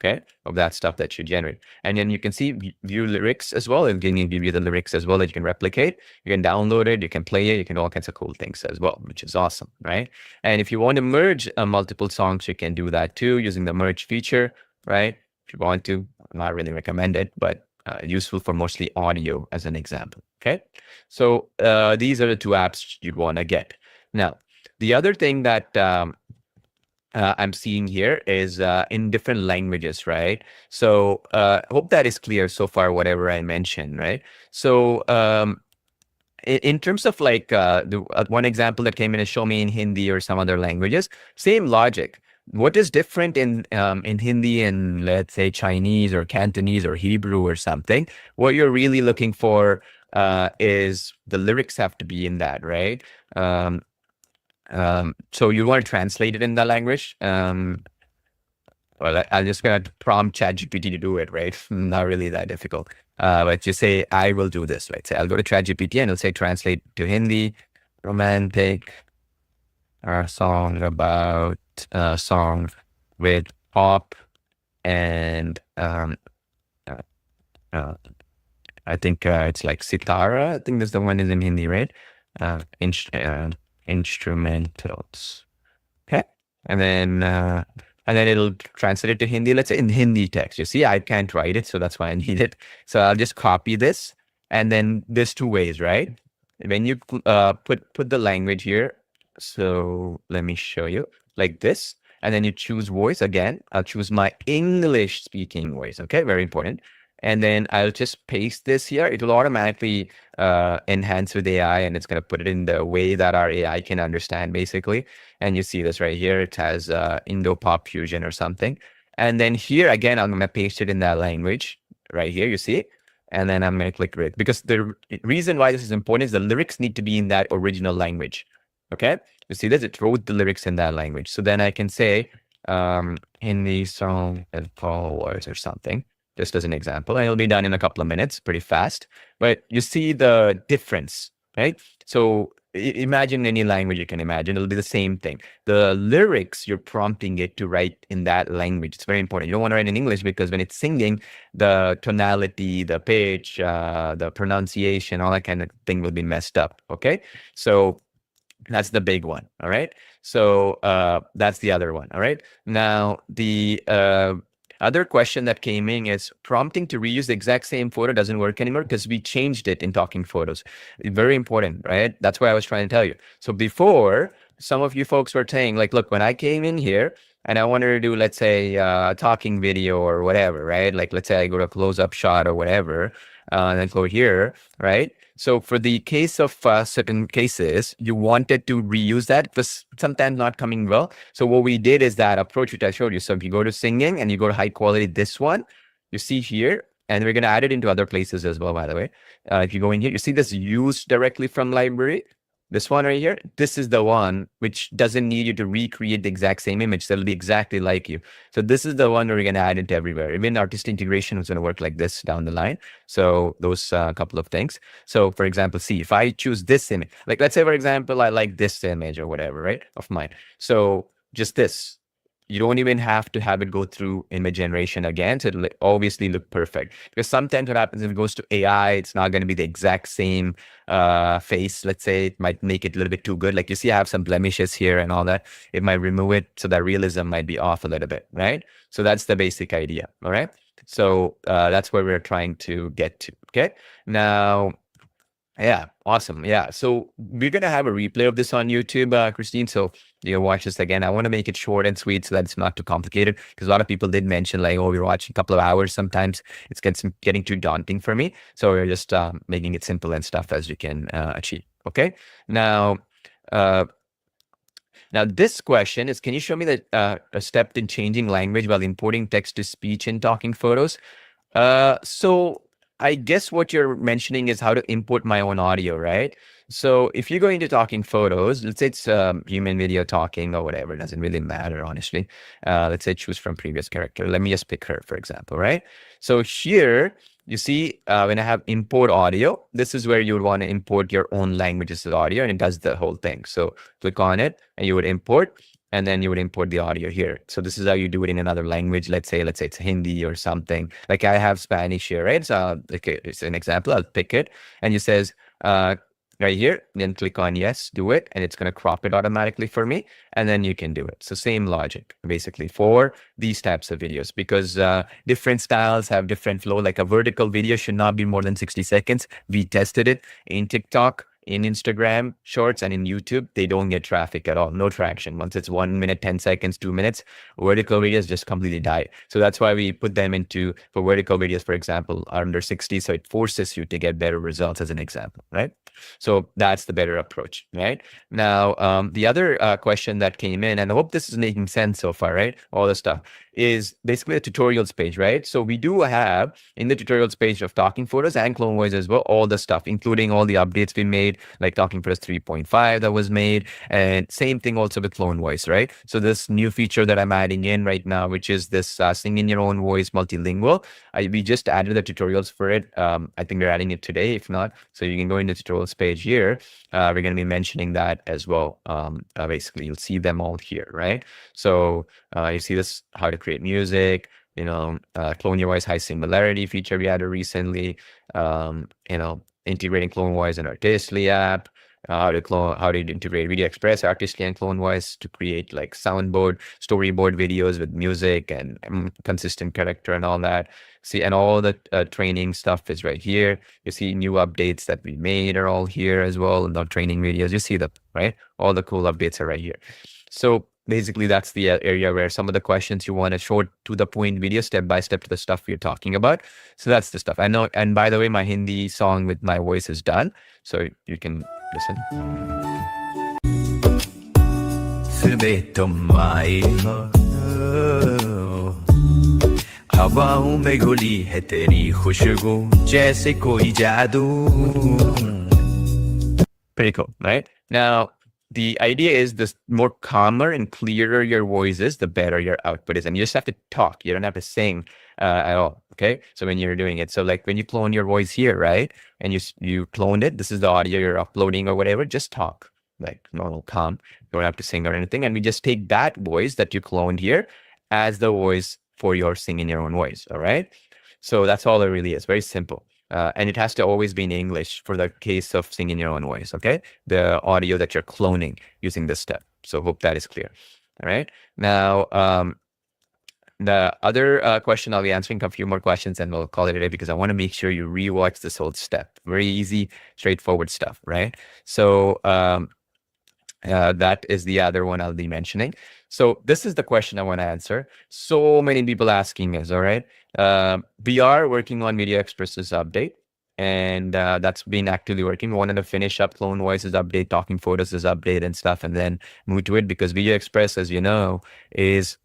okay, of that stuff that you generate. And then you can see view lyrics as well. It can give you the lyrics as well that you can replicate. You can download it, you can play it, you can do all kinds of cool things as well, which is awesome, right? And if you want to merge multiple songs, you can do that too using the merge feature, right? If you want to, not really recommend it, but useful for mostly audio as an example, okay? So these are the two apps you'd want to get. Now, the other thing that I'm seeing here is in different languages, right? So hope that is clear so far, whatever I mentioned, right? So in terms of like the one example that came in is show me in Hindi or some other languages, same logic. What is different in Hindi and, let's say, Chinese or Cantonese or Hebrew or something? What you're really looking for is the lyrics have to be in that, right? So you want to translate it in the language. Well, I'm just going to prompt ChatGPT to do it, right? Not really that difficult. But you say, I will do this, right? Say, I'll go to ChatGPT and it'll say, translate to Hindi, romantic, song about song with pop and I think it's like sitara. I think that's the one is in Hindi, right? Instrumentals. Okay. And then it'll translate it to Hindi. Let's say in Hindi text. You see, I can't write it, so that's why I need it. So I'll just copy this. And then there's two ways, right? When you put the language here, so let me show you like this. And then you choose voice again. I'll choose my English speaking voice. Okay, very important. And then I'll just paste this here. It will automatically enhance with AI, and it's going to put it in the way that our AI can understand, basically. And you see this right here. It has Indo-Pop Fusion or something. And then here again, I'm going to paste it in that language right here. You see, and then I'm going to click it because the reason why this is important is the lyrics need to be in that original language. Okay, you see this? It wrote the lyrics in that language. So then I can say Hindi song and followers or something, just as an example. And it'll be done in a couple of minutes, pretty fast. But you see the difference, right? So imagine any language you can imagine. It'll be the same thing. The lyrics, you're prompting it to write in that language. It's very important. You don't want to write in English because when it's singing, the tonality, the pitch, the pronunciation, all that kind of thing will be messed up. Okay. So that's the big one. All right. So that's the other one. All right. Now, the other question that came in is prompting to reuse the exact same photo doesn't work anymore because we changed it in Talking Photos. Very important, right? That's what I was trying to tell you. So before, some of you folks were saying, like, look, when I came in here and I wanted to do, let's say, a talking video or whatever, right? Like, let's say I go to a close-up shot or whatever, and then go here, right? So for the case of certain cases, you wanted to reuse that. It was sometimes not coming well. So what we did is that approach which I showed you. So if you go to singing and you go to high quality, this one, you see here, and we're going to add it into other places as well, by the way. If you go in here, you see this used directly from library. This one right here, this is the one which doesn't need you to recreate the exact same image. So it'll be exactly like you. So this is the one where we're going to add it everywhere. Even artist integration is going to work like this down the line. So those couple of things. So for example, see, if I choose this image, like let's say, for example, I like this image or whatever, right, of mine. So just this. You don't even have to have it go through image generation again. So it'll obviously look perfect. Because sometimes what happens if it goes to AI, it's not going to be the exact same face. Let's say it might make it a little bit too good. Like you see, I have some blemishes here and all that. It might remove it. So that realism might be off a little bit, right? So that's the basic idea. All right. So that's where we're trying to get to. Okay. Now, yeah, awesome. Yeah. So we're going to have a replay of this on YouTube, Christine. So you watch this again. I want to make it short and sweet so that it's not too complicated because a lot of people did mention like, oh, we're watching a couple of hours. Sometimes it's getting too daunting for me. So we're just making it simple and stuff as you can achieve. Okay. Now, this question is, can you show me a step in changing language while importing text to speech in Talking Photos? So I guess what you're mentioning is how to import my own audio, right? So if you go into Talking Photos, let's say it's human video talking or whatever, it doesn't really matter, honestly. Let's say choose from previous character. Let me just pick her, for example, right? So here, you see, when I have import audio, this is where you would want to import your own language's audio, and it does the whole thing. So click on it, and you would import, and then you would import the audio here. So this is how you do it in another language. Let's say it's Hindi or something. Like I have Spanish here, right? So okay, it's an example. I'll pick it, and it says right here, then click on yes, do it, and it's going to crop it automatically for me, and then you can do it. So same logic, basically, for these types of videos, because different styles have different flow. Like a vertical video should not be more than 60 seconds. We tested it in TikTok, in Instagram Shorts, and in YouTube. They don't get traffic at all, no traction. Once it's 1 minute, 10 seconds, 2 minutes, vertical videos just completely die. So that's why we put them into, for vertical videos, for example, are under 60. So it forces you to get better results, as an example, right? So that's the better approach, right? Now, the other question that came in, and I hope this is making sense so far, right? All the stuff is basically a tutorials page, right? So we do have in the tutorials page of Talking Photos and Clone Voice as well, all the stuff, including all the updates we made, like Talking Photos 3.5 that was made, and same thing also with Clone Voice, right? So this new feature that I'm adding in right now, which is this sing in your own voice multilingual, we just added the tutorials for it. I think we're adding it today, if not. So you can go into the tutorials page here. We're going to be mentioning that as well. Basically, you'll see them all here, right? So you see this, how to create music, Clone Your Voice high similarity feature we added recently, integrating Clone Voice in our Artistly app, how to integrate Video Express, Artistly, and Clone Voice to create like soundboard, storyboard videos with music and consistent character and all that. See, and all the training stuff is right here. You see new updates that we made are all here as well, and the training videos. You see them, right? All the cool updates are right here. So basically, that's the area where some of the questions you want a short to the point video, step by step to the stuff we're talking about. So that's the stuff. I know. And by the way, my Hindi song with my voice is done, so you can listen. हवाओं में घुली है तेरी खुशबू जैसे कोई जादू. Pretty cool, right? Now, the idea is the more calmer and clearer your voice is, the better your output is. And you just have to talk. You don't have to sing at all. Okay. So when you're doing it, so like when you clone your voice here, right? And you cloned it, this is the audio you're uploading or whatever, just talk like normal, calm. You don't have to sing or anything. And we just take that voice that you cloned here as the voice for your singing your own voice. All right. So that's all it really is. Very simple. And it has to always be in English for the case of singing your own voice, okay? The audio that you're cloning using this step. So hope that is clear. All right. Now, the other question I'll be answering a few more questions and we'll call it a day because I want to make sure you rewatch this whole step. Very easy, straightforward stuff, right? So that is the other one I'll be mentioning. So this is the question I want to answer. So many people asking us, all right? We are working on Video Express's update, and that's been actively working. We wanted to finish up Clone Voice's update, Talking Photos' update and stuff, and then move to it because Video Express, as you know, is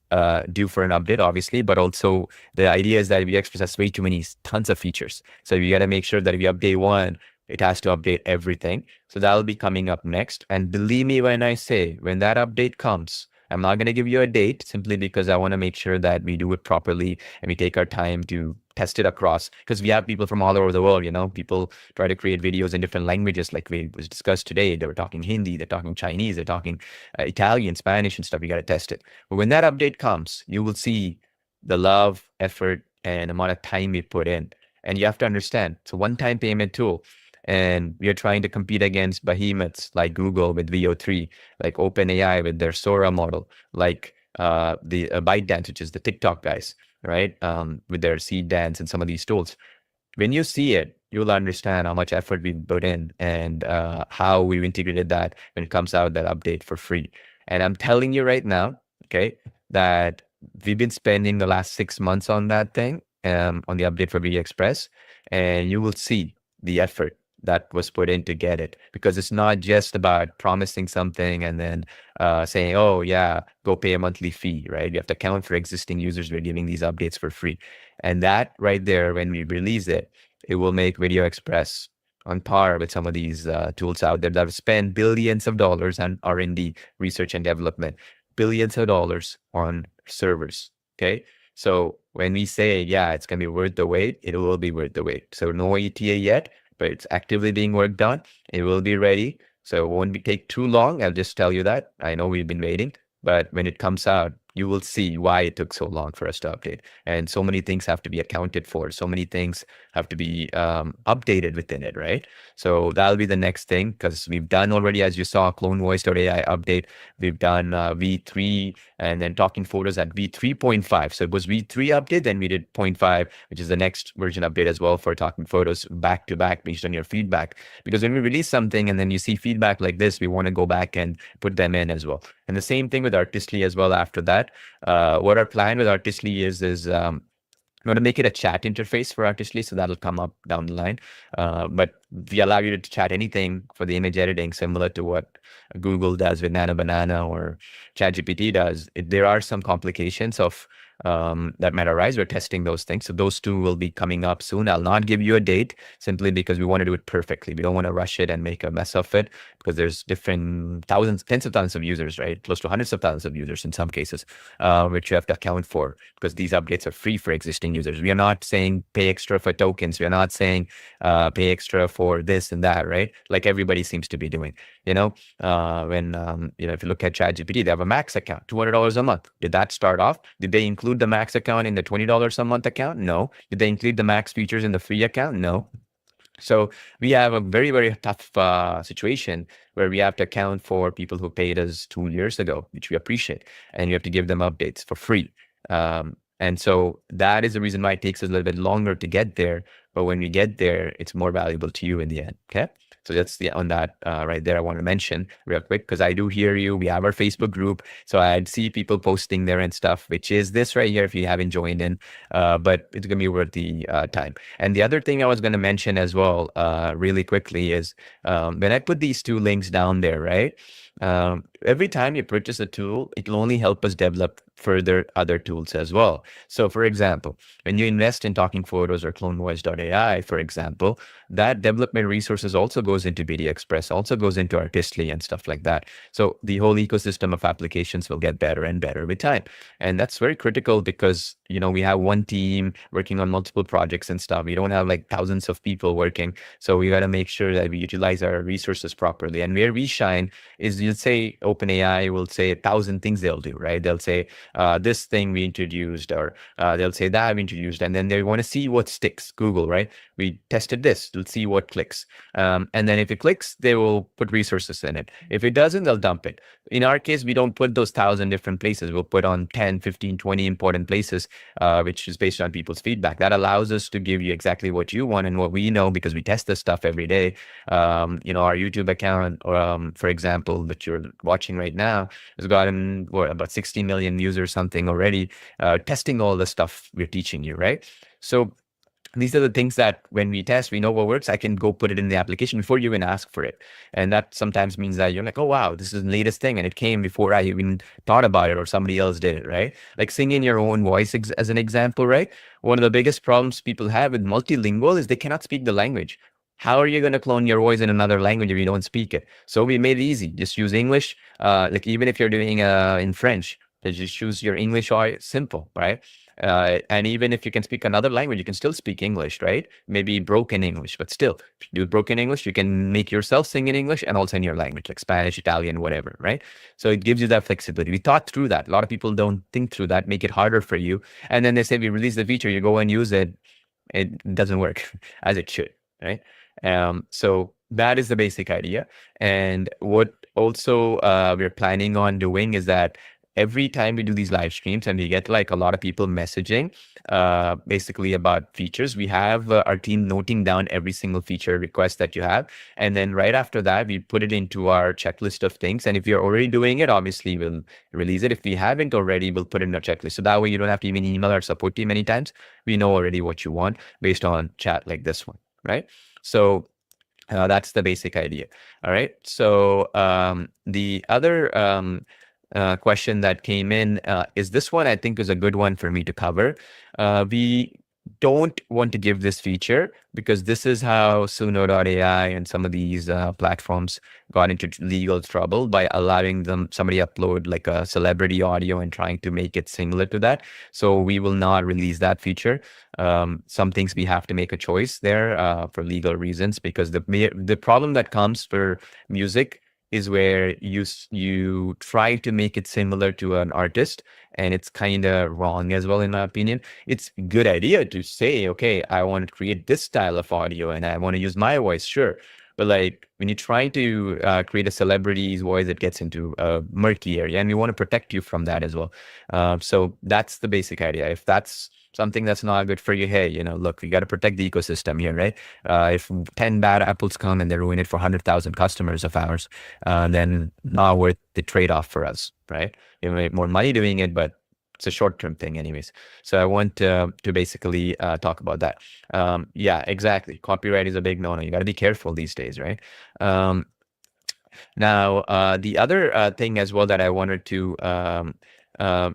due for an update, obviously, but also the idea is that Video Express has way too many, tons of features. So you got to make sure that if you update one, it has to update everything. So that'll be coming up next. And believe me when I say, when that update comes, I'm not going to give you a date simply because I want to make sure that we do it properly and we take our time to test it across because we have people from all over the world. People try to create videos in different languages like we was discussed today. They were talking Hindi, they're talking Chinese, they're talking Italian, Spanish and stuff. You got to test it. But when that update comes, you will see the love, effort, and amount of time we put in. And you have to understand, it's a one-time payment tool. And we are trying to compete against behemoths like Google with VO3, like OpenAI with their Sora model, like the ByteDance, which is the TikTok guys, right? With their Seed Dance and some of these tools. When you see it, you'll understand how much effort we put in and how we've integrated that when it comes out that update for free. And I'm telling you right now, okay, that we've been spending the last 6 months on that thing, on the update for Video Express, and you will see the effort that was put in to get it, because it's not just about promising something and then saying, oh yeah, go pay a monthly fee, right? You have to account for existing users. We're giving these updates for free. And that right there, when we release it, it will make Video Express on par with some of these tools out there that have spent billions of dollars on R&D, research and development, billions of dollars on servers, okay? So when we say, yeah, it's going to be worth the wait, it will be worth the wait. So no ETA yet, but it's actively being worked on. It will be ready. So it won't take too long. I'll just tell you that. I know we've been waiting, but when it comes out, you will see why it took so long for us to update. And so many things have to be accounted for. So many things have to be updated within it, right? So that'll be the next thing, because we've done already, as you saw, Clone Voice.ai update. We've done V3 and then Talking Photos at V3.5. So it was V3 update, then we did 0.5, which is the next version update as well for Talking Photos, back to back based on your feedback. Because when we release something and then you see feedback like this, we want to go back and put them in as well. And the same thing with Artistly as well after that. What our plan with Artistly is we want to make it a chat interface for Artistly, so that'll come up down the line. But we allow you to chat anything for the image editing, similar to what Google does with Nano Banana or ChatGPT does. There are some complications of that might arise. We're testing those things. So those two will be coming up soon. I'll not give you a date simply because we want to do it perfectly. We don't want to rush it and make a mess of it, because there's different thousands, tens of thousands of users, right? Close to hundreds of thousands of users in some cases, which you have to account for, because these updates are free for existing users. We are not saying pay extra for tokens. We are not saying pay extra for for this and that, right? Like everybody seems to be doing. When if you look at ChatGPT, they have a Max account, $200 a month. Did that start off? Did they include the Max account in the $20 a month account? No. Did they include the Max features in the free account? No. So we have a very, very tough situation where we have to account for people who paid us 2 years ago, which we appreciate, and you have to give them updates for free. And so that is the reason why it takes us a little bit longer to get there. But when we get there, it's more valuable to you in the end. Okay. So that's on that right there. I want to mention real quick because I do hear you. We have our Facebook group, so I'd see people posting there and stuff, which is this right here. If you haven't joined in, but it's gonna be worth the time. And the other thing I was going to mention as well, really quickly, is when I put these two links down there, right? Every time you purchase a tool, it will only help us develop further other tools as well. So for example, when you invest in Talking Photos or CloneVoice.ai, for example, that development resources also goes into Video Express, also goes into Artistly and stuff like that. So the whole ecosystem of applications will get better and better with time. And that's very critical because, we have one team working on multiple projects and stuff. We don't have like thousands of people working. So we got to make sure that we utilize our resources properly. And where we shine is, you'll say OpenAI will say 1,000 things they'll do, right? They'll say, this thing we introduced, or they'll say that we introduced, and then they want to see what sticks. Google, right? We tested this, we'll see what clicks. And then if it clicks, they will put resources in it. If it doesn't, they'll dump it. In our case, we don't put those 1,000 different places. We'll put on 10, 15, 20 important places, which is based on people's feedback. That allows us to give you exactly what you want and what we know, because we test this stuff every day. Our YouTube account, for example, that you're watching right now, has gotten about 60 million views or something already, testing all the stuff we're teaching you, right? So these are the things that when we test, we know what works. I can go put it in the application before you even ask for it. And that sometimes means that you're like, oh, wow, this is the latest thing. And it came before I even thought about it, or somebody else did it, right? Like singing your own voice as an example, right? One of the biggest problems people have with multilingual is they cannot speak the language. How are you going to clone your voice in another language if you don't speak it? So we made it easy. Just use English. Like even if you're doing in French, just choose your English, or simple, right? And even if you can speak another language, you can still speak English, right? Maybe broken English, but still, if you do broken English, you can make yourself sing in English and also in your language, like Spanish, Italian, whatever, right? So it gives you that flexibility. We thought through that. A lot of people don't think through that, make it harder for you. And then they say, we release the feature, you go and use it. It doesn't work as it should, right? So that is the basic idea. And what also we're planning on doing is that every time we do these live streams and we get like a lot of people messaging basically about features, we have our team noting down every single feature request that you have. And then right after that, we put it into our checklist of things. And if you're already doing it, obviously we'll release it. If we haven't already, we'll put it in our checklist. So that way you don't have to even email our support team many times. We know already what you want based on chat like this one, right? So that's the basic idea. All right. So the other question that came in is this one. I think is a good one for me to cover. We don't want to give this feature because this is how Suno.ai and some of these platforms got into legal trouble by allowing somebody upload like a celebrity audio and trying to make it similar to that. So we will not release that feature. Some things we have to make a choice there for legal reasons, because the problem that comes for music is where you try to make it similar to an artist, and it's kind of wrong as well, in my opinion. It's a good idea to say, okay, I want to create this style of audio and I want to use my voice, sure. But like when you try to create a celebrity's voice, it gets into a murky area, and we want to protect you from that as well. So that's the basic idea. If that's something that's not good for you, hey, look, we got to protect the ecosystem here, right? If 10 bad apples come and they ruin it for 100,000 customers of ours, then not worth the trade-off for us, right? You make more money doing it, but it's a short-term thing anyways. So I want to basically talk about that. Yeah, exactly. Copyright is a big no-no. You got to be careful these days, right? Now, the other thing as well that I wanted to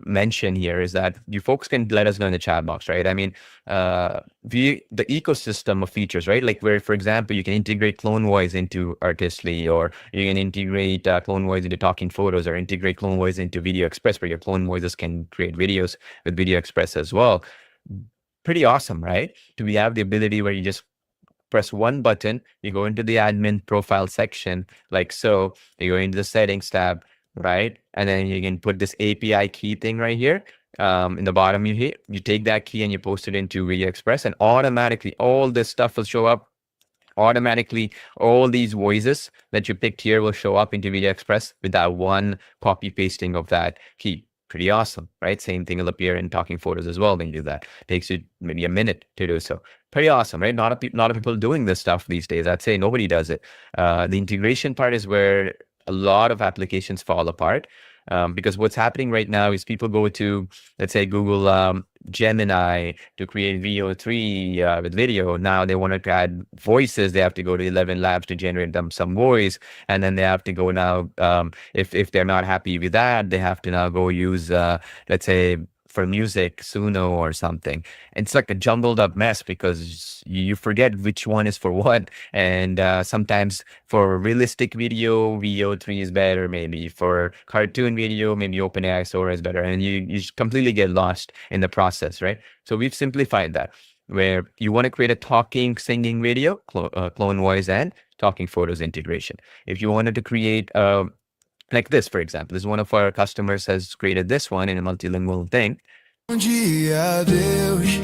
mention here is that you folks can let us know in the chat box, right? I mean, the ecosystem of features, right? Like where, for example, you can integrate Clone Voice into Artistly, or you can integrate Clone Voice into Talking Photos, or integrate Clone Voice into Video Express, where your Clone Voices can create videos with Video Express as well. Pretty awesome, right? To have the ability where you just press one button, you go into the admin profile section, like so, you go into the settings tab, right? And then you can put this API key thing right here. In the bottom, you take that key and you post it into Video Express, and automatically all this stuff will show up automatically. All these voices that you picked here will show up into Video Express with that one copy pasting of that key. Pretty awesome, right? Same thing will appear in Talking Photos as well when you do that. Takes you maybe a minute to do so. Pretty awesome, right? Not a lot of people doing this stuff these days. I'd say nobody does it. The integration part is where a lot of applications fall apart. Because what's happening right now is people go to, let's say, Google Gemini to create VO3 with video. Now they want to add voices. They have to go to 11 Labs to generate them some voice. And then they have to go now, if they're not happy with that, they have to now go use, let's say, for music, Suno or something. And it's like a jumbled up mess because you forget which one is for what. And sometimes for realistic video, VO3 is better. Maybe for cartoon video, maybe OpenAI Sora is better. And you just completely get lost in the process, right? So we've simplified that, where you want to create a talking, singing video, clone voice and Talking Photos integration. If you wanted to create like this, for example, this one of our customers has created this one in a multilingual thing. Bom dia, Deus,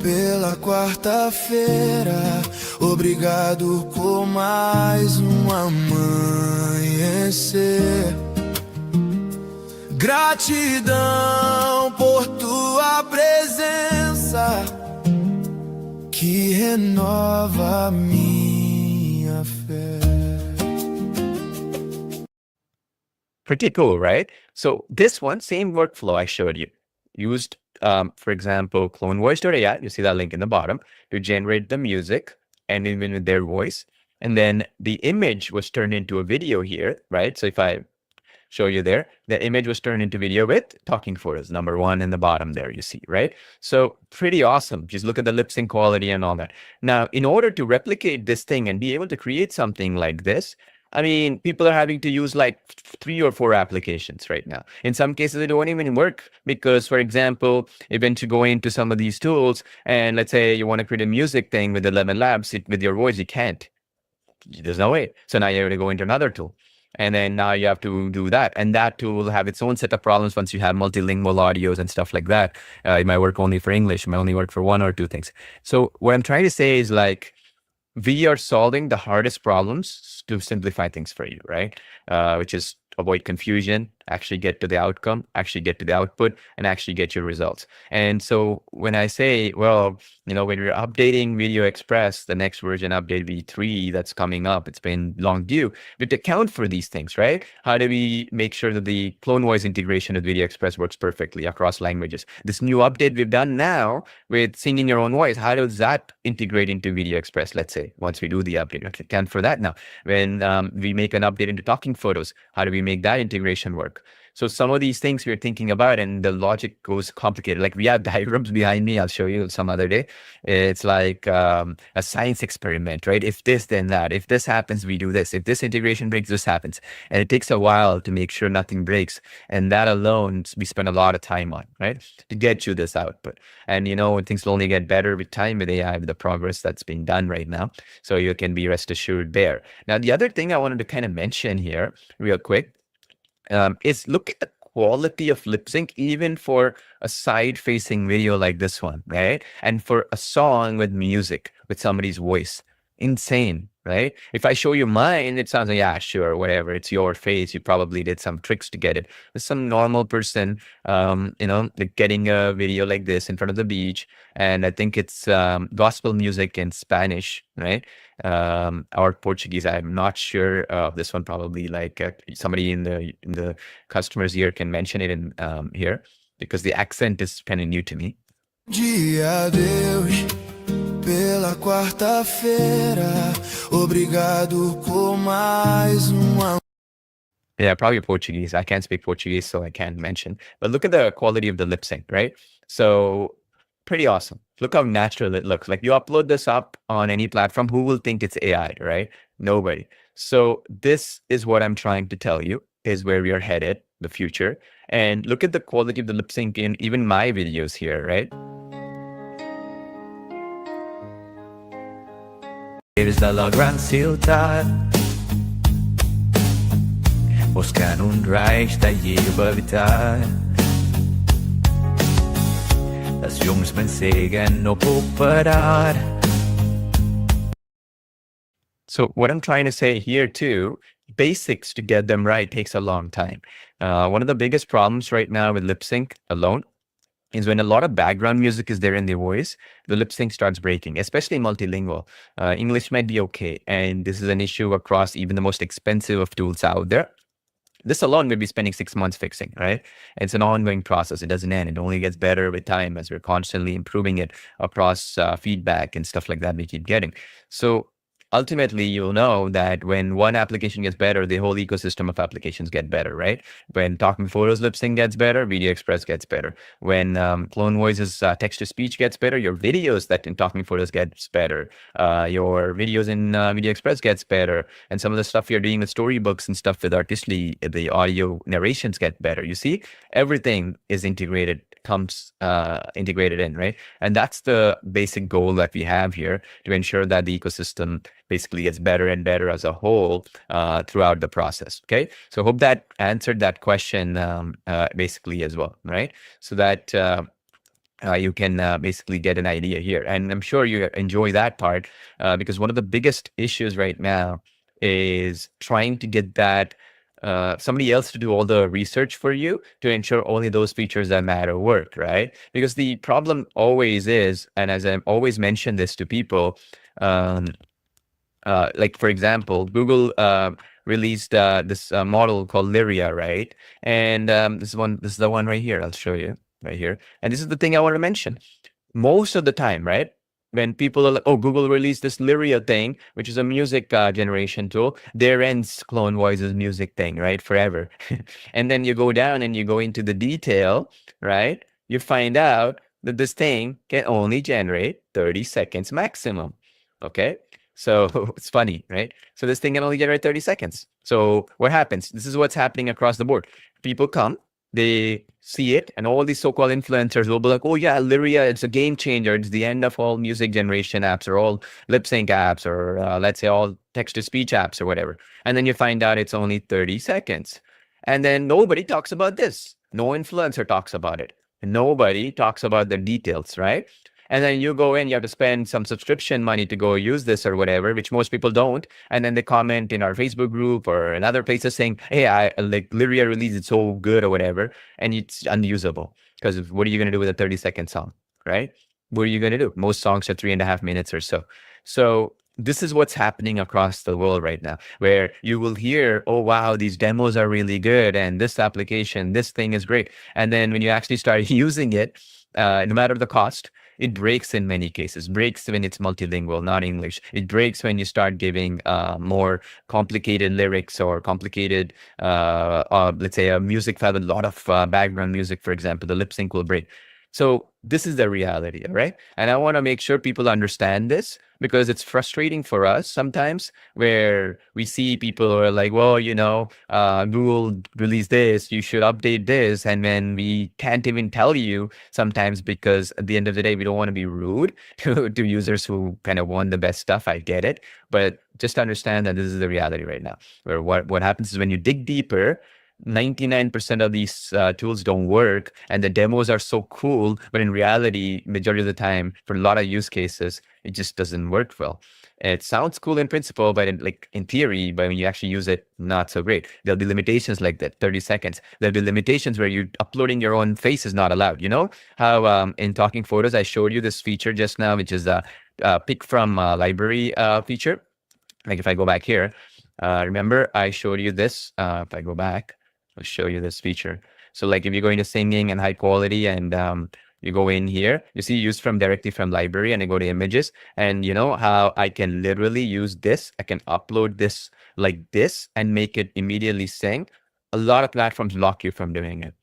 pela quarta-feira. Obrigado por mais amanhecer. Gratidão por tua presença que renova minha fé. Pretty cool, right? So this one, same workflow I showed you. Used, for example, clonevoice.ai, you see that link in the bottom, to generate the music and even with their voice. And then the image was turned into a video here, right? So if I show you there, the image was turned into video with Talking Photos, number one in the bottom there, you see, right? So pretty awesome. Just look at the lip sync quality and all that. Now, in order to replicate this thing and be able to create something like this, I mean, people are having to use like 3 or 4 applications right now. In some cases, they don't even work because, for example, even to go into some of these tools and let's say you want to create a music thing with 11 Labs with your voice, you can't. There's no way. So now you have to go into another tool. And then now you have to do that. And that tool will have its own set of problems once you have multilingual audios and stuff like that. It might work only for English. It might only work for 1 or 2 things. So what I'm trying to say is like, we are solving the hardest problems to simplify things for you, right? Which is avoid confusion, actually get to the outcome, actually get to the output, and actually get your results. And so when I say, well, you know, when we're updating Video Express, the next version update V3 that's coming up, it's been long due, we have to account for these things, right? How do we make sure that the clone voice integration with Video Express works perfectly across languages? This new update we've done now with singing your own voice, how does that integrate into Video Express? Let's say once we do the update, we have to account for that now. When we make an update into Talking Photos, how do we make that integration work? So some of these things we're thinking about and the logic goes complicated. Like we have diagrams behind me. I'll show you some other day. It's like a science experiment, right? If this, then that. If this happens, we do this. If this integration breaks, this happens. And it takes a while to make sure nothing breaks. And that alone, we spend a lot of time on, right? To get you this output. And you know, things will only get better with time with AI, with the progress that's being done right now. So you can be rest assured there. Now, the other thing I wanted to kind of mention here real quick is look at the quality of lip sync, even for a side-facing video like this one, right? And for a song with music, with somebody's voice. Insane, right? If I show you mine, it sounds like, yeah, sure, whatever. It's your face. You probably did some tricks to get it. There's some normal person, you know, like getting a video like this in front of the beach. And I think it's gospel music in Spanish, right? Or Portuguese. I'm not sure. This one probably like somebody in the customer's ear can mention it in here because the accent is kind of new to me. Dia Deus, pela quarta-feira. Obrigado por mais Yeah, probably Portuguese. I can't speak Portuguese, so I can't mention. But look at the quality of the lip sync, right? So pretty awesome. Look how natural it looks. Like you upload this up on any platform, who will think it's AI, right? Nobody. So this is what I'm trying to tell you is where we are headed, the future. And look at the quality of the lip sync in even my videos here, right? Eres talagang silta Was kann und reich da je überwitar Das Jungs mein Segen no parar So what I'm trying to say here too, basics to get them right takes a long time. One of the biggest problems right now with lip sync alone is when a lot of background music is there in the voice, the lip sync starts breaking, especially multilingual. English might be okay. And this is an issue across even the most expensive of tools out there. This alone we'd be spending 6 months fixing, right? It's an ongoing process. It doesn't end. It only gets better with time as we're constantly improving it across feedback and stuff like that we keep getting. So ultimately, you'll know that when one application gets better, the whole ecosystem of applications get better, right? When Talking Photos lip sync gets better, Video Express gets better. When Clone Voice's text to speech gets better, your videos that in Talking Photos gets better. Your videos in Video Express gets better. And some of the stuff you're doing with storybooks and stuff with Artistly, the audio narrations get better. You see, everything is integrated, comes integrated in, right? And that's the basic goal that we have here to ensure that the ecosystem basically gets better and better as a whole throughout the process. Okay, so hope that answered that question basically as well, right? So that you can basically get an idea here. And I'm sure you enjoy that part because one of the biggest issues right now is trying to get that somebody else to do all the research for you to ensure only those features that matter work, right? Because the problem always is, and as I always mention this to people, like for example, Google released this model called Lyria, right? And this is the one right here. I'll show you right here. And this is the thing I want to mention. Most of the time, right? When people are like, oh, Google released this Lyria thing, which is a music generation tool, there ends Clone Voice's music thing, right? Forever. And then you go down and you go into the detail, right? You find out that this thing can only generate 30 seconds maximum. Okay. So it's funny, right? So this thing can only generate 30 seconds. So what happens? This is what's happening across the board. People come, they see it, and all these so-called influencers will be like, oh yeah, Lyria, it's a game changer. It's the end of all music generation apps or all lip sync apps or let's say all text-to-speech apps or whatever. And then you find out it's only 30 seconds. And then nobody talks about this. No influencer talks about it. Nobody talks about the details, right? And then you go in, you have to spend some subscription money to go use this or whatever, which most people don't. And then they comment in our Facebook group or in other places saying, hey, I like Lyria release, it's so good or whatever. And it's unusable because what are you going to do with a 30-second song, right? What are you going to do? Most songs are 3.5 minutes or so. So this is what's happening across the world right now, where you will hear, oh, wow, these demos are really good. And this application, this thing is great. And then when you actually start using it, no matter the cost, it breaks in many cases. Breaks when it's multilingual, not English. It breaks when you start giving more complicated lyrics or complicated, let's say, a music file with a lot of background music, for example. The lip sync will break. So this is the reality, right? And I want to make sure people understand this because it's frustrating for us sometimes where we see people who are like, well, you know, Google released this, you should update this. And then we can't even tell you sometimes because at the end of the day, we don't want to be rude to users who kind of want the best stuff. I get it. But just understand that this is the reality right now, where what happens is when you dig deeper, 99% of these tools don't work and the demos are so cool, but in reality, majority of the time for a lot of use cases, it just doesn't work well. It sounds cool in principle, but in theory, but when you actually use it, not so great. There'll be limitations like that, 30 seconds. There'll be limitations where you uploading your own face is not allowed. You know how in Talking Photos, I showed you this feature just now, which is the pick from library feature. Like if I go back here, remember I showed you this. If I go back, I'll show you this feature. So like if you're going to singing and high quality and you go in here, you see use from directly from library and I go to images and you know how I can literally use this. I can upload this like this and make it immediately sing. A lot of platforms block you from doing it.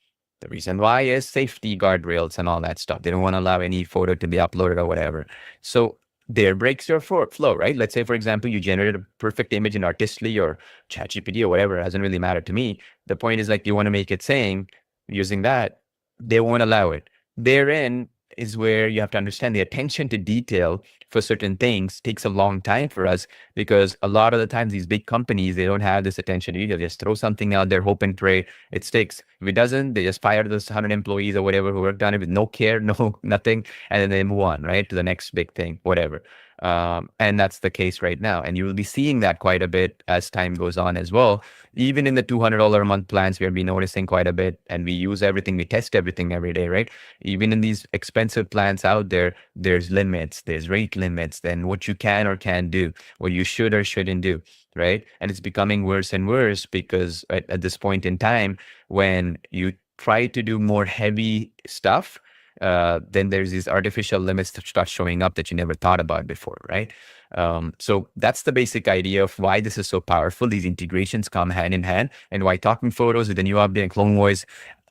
The reason why is safety guardrails and all that stuff. They don't want to allow any photo to be uploaded or whatever. So there breaks your flow, right? Let's say, for example, you generated a perfect image in Artistly or ChatGPT or whatever. It hasn't really mattered to me. The point is like you want to make it sing using that. They won't allow it. Therein, is where you have to understand the attention to detail for certain things takes a long time for us, because a lot of the times these big companies, they don't have this attention to detail. They just throw something out there, hope and pray it sticks. If it doesn't, they just fire those 100 employees or whatever who worked on it with no care, no nothing, and then they move on, right, to the next big thing, whatever. And that's the case right now. And you will be seeing that quite a bit as time goes on as well. Even in the $200 a month plans, we'll be noticing quite a bit, and we use everything, we test everything every day, right? Even in these expensive plans out there, there's limits, there's rate limits, then what you can or can't do, what you should or shouldn't do, right? And it's becoming worse and worse because at this point in time, when you try to do more heavy stuff, then there's these artificial limits that start showing up that you never thought about before, right? So that's the basic idea of why this is so powerful. These integrations come hand in hand, and why Talking Photos with the new update and Clone Voice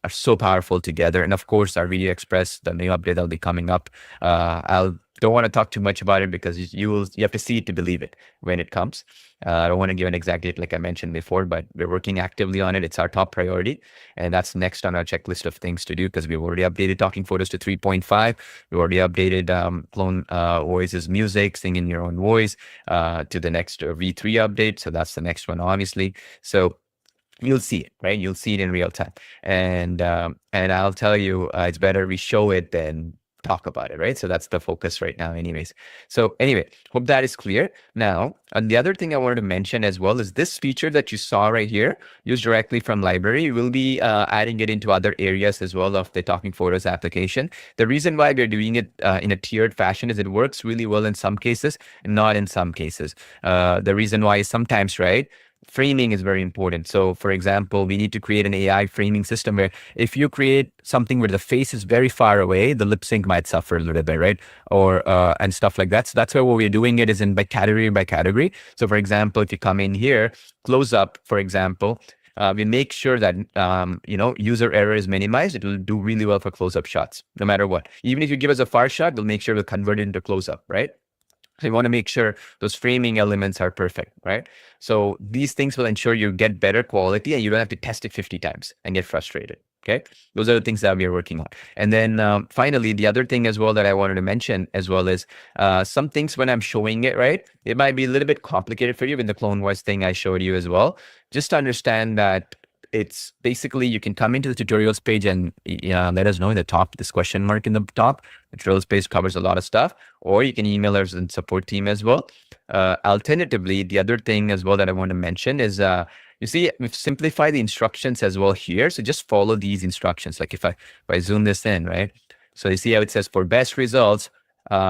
are so powerful together. And of course, our Video Express, the new update that'll be coming up. I'll don't want to talk too much about it because you have to see it to believe it when it comes. I don't want to give an exact date like I mentioned before, but we're working actively on it. It's our top priority, and that's next on our checklist of things to do, because we've already updated Talking Photos to 3.5. We already updated Clone Voice's music, sing in your own voice, to the next V3 update. So that's the next one, obviously. So you'll see it, right? You'll see it in real time. And I'll tell you, it's better we show it than talk about it, right? So that's the focus right now anyways. So anyway, hope that is clear. Now, and the other thing I wanted to mention as well is this feature that you saw right here, used directly from library. We'll be adding it into other areas as well of the Talking Photos application. The reason why we're doing it in a tiered fashion is it works really well in some cases and not in some cases. The reason why is sometimes, right, framing is very important. So for example, we need to create an AI framing system where if you create something where the face is very far away, the lip sync might suffer a little bit, right? Or and stuff like that. So that's why what we're doing it is in by category by category. So for example, if you come in here, close up, for example, we make sure that user error is minimized. It will do really well for close-up shots, no matter what. Even if you give us a far shot, we'll make sure we'll convert it into close-up, right? So you want to make sure those framing elements are perfect, right? So these things will ensure you get better quality and you don't have to test it 50 times and get frustrated. Okay, those are the things that we are working on. And then finally, the other thing as well that I wanted to mention as well is some things when I'm showing it, right, it might be a little bit complicated for you in the Clone Voice thing I showed you as well. Just to understand that it's basically you can come into the tutorials page and let us know in the top, this question mark in the top. The tutorials page covers a lot of stuff, or you can email us and support team as well. Alternatively, the other thing as well that I want to mention is you see, we've simplified the instructions as well here. So just follow these instructions. Like if I zoom this in, right? So you see how it says for best results,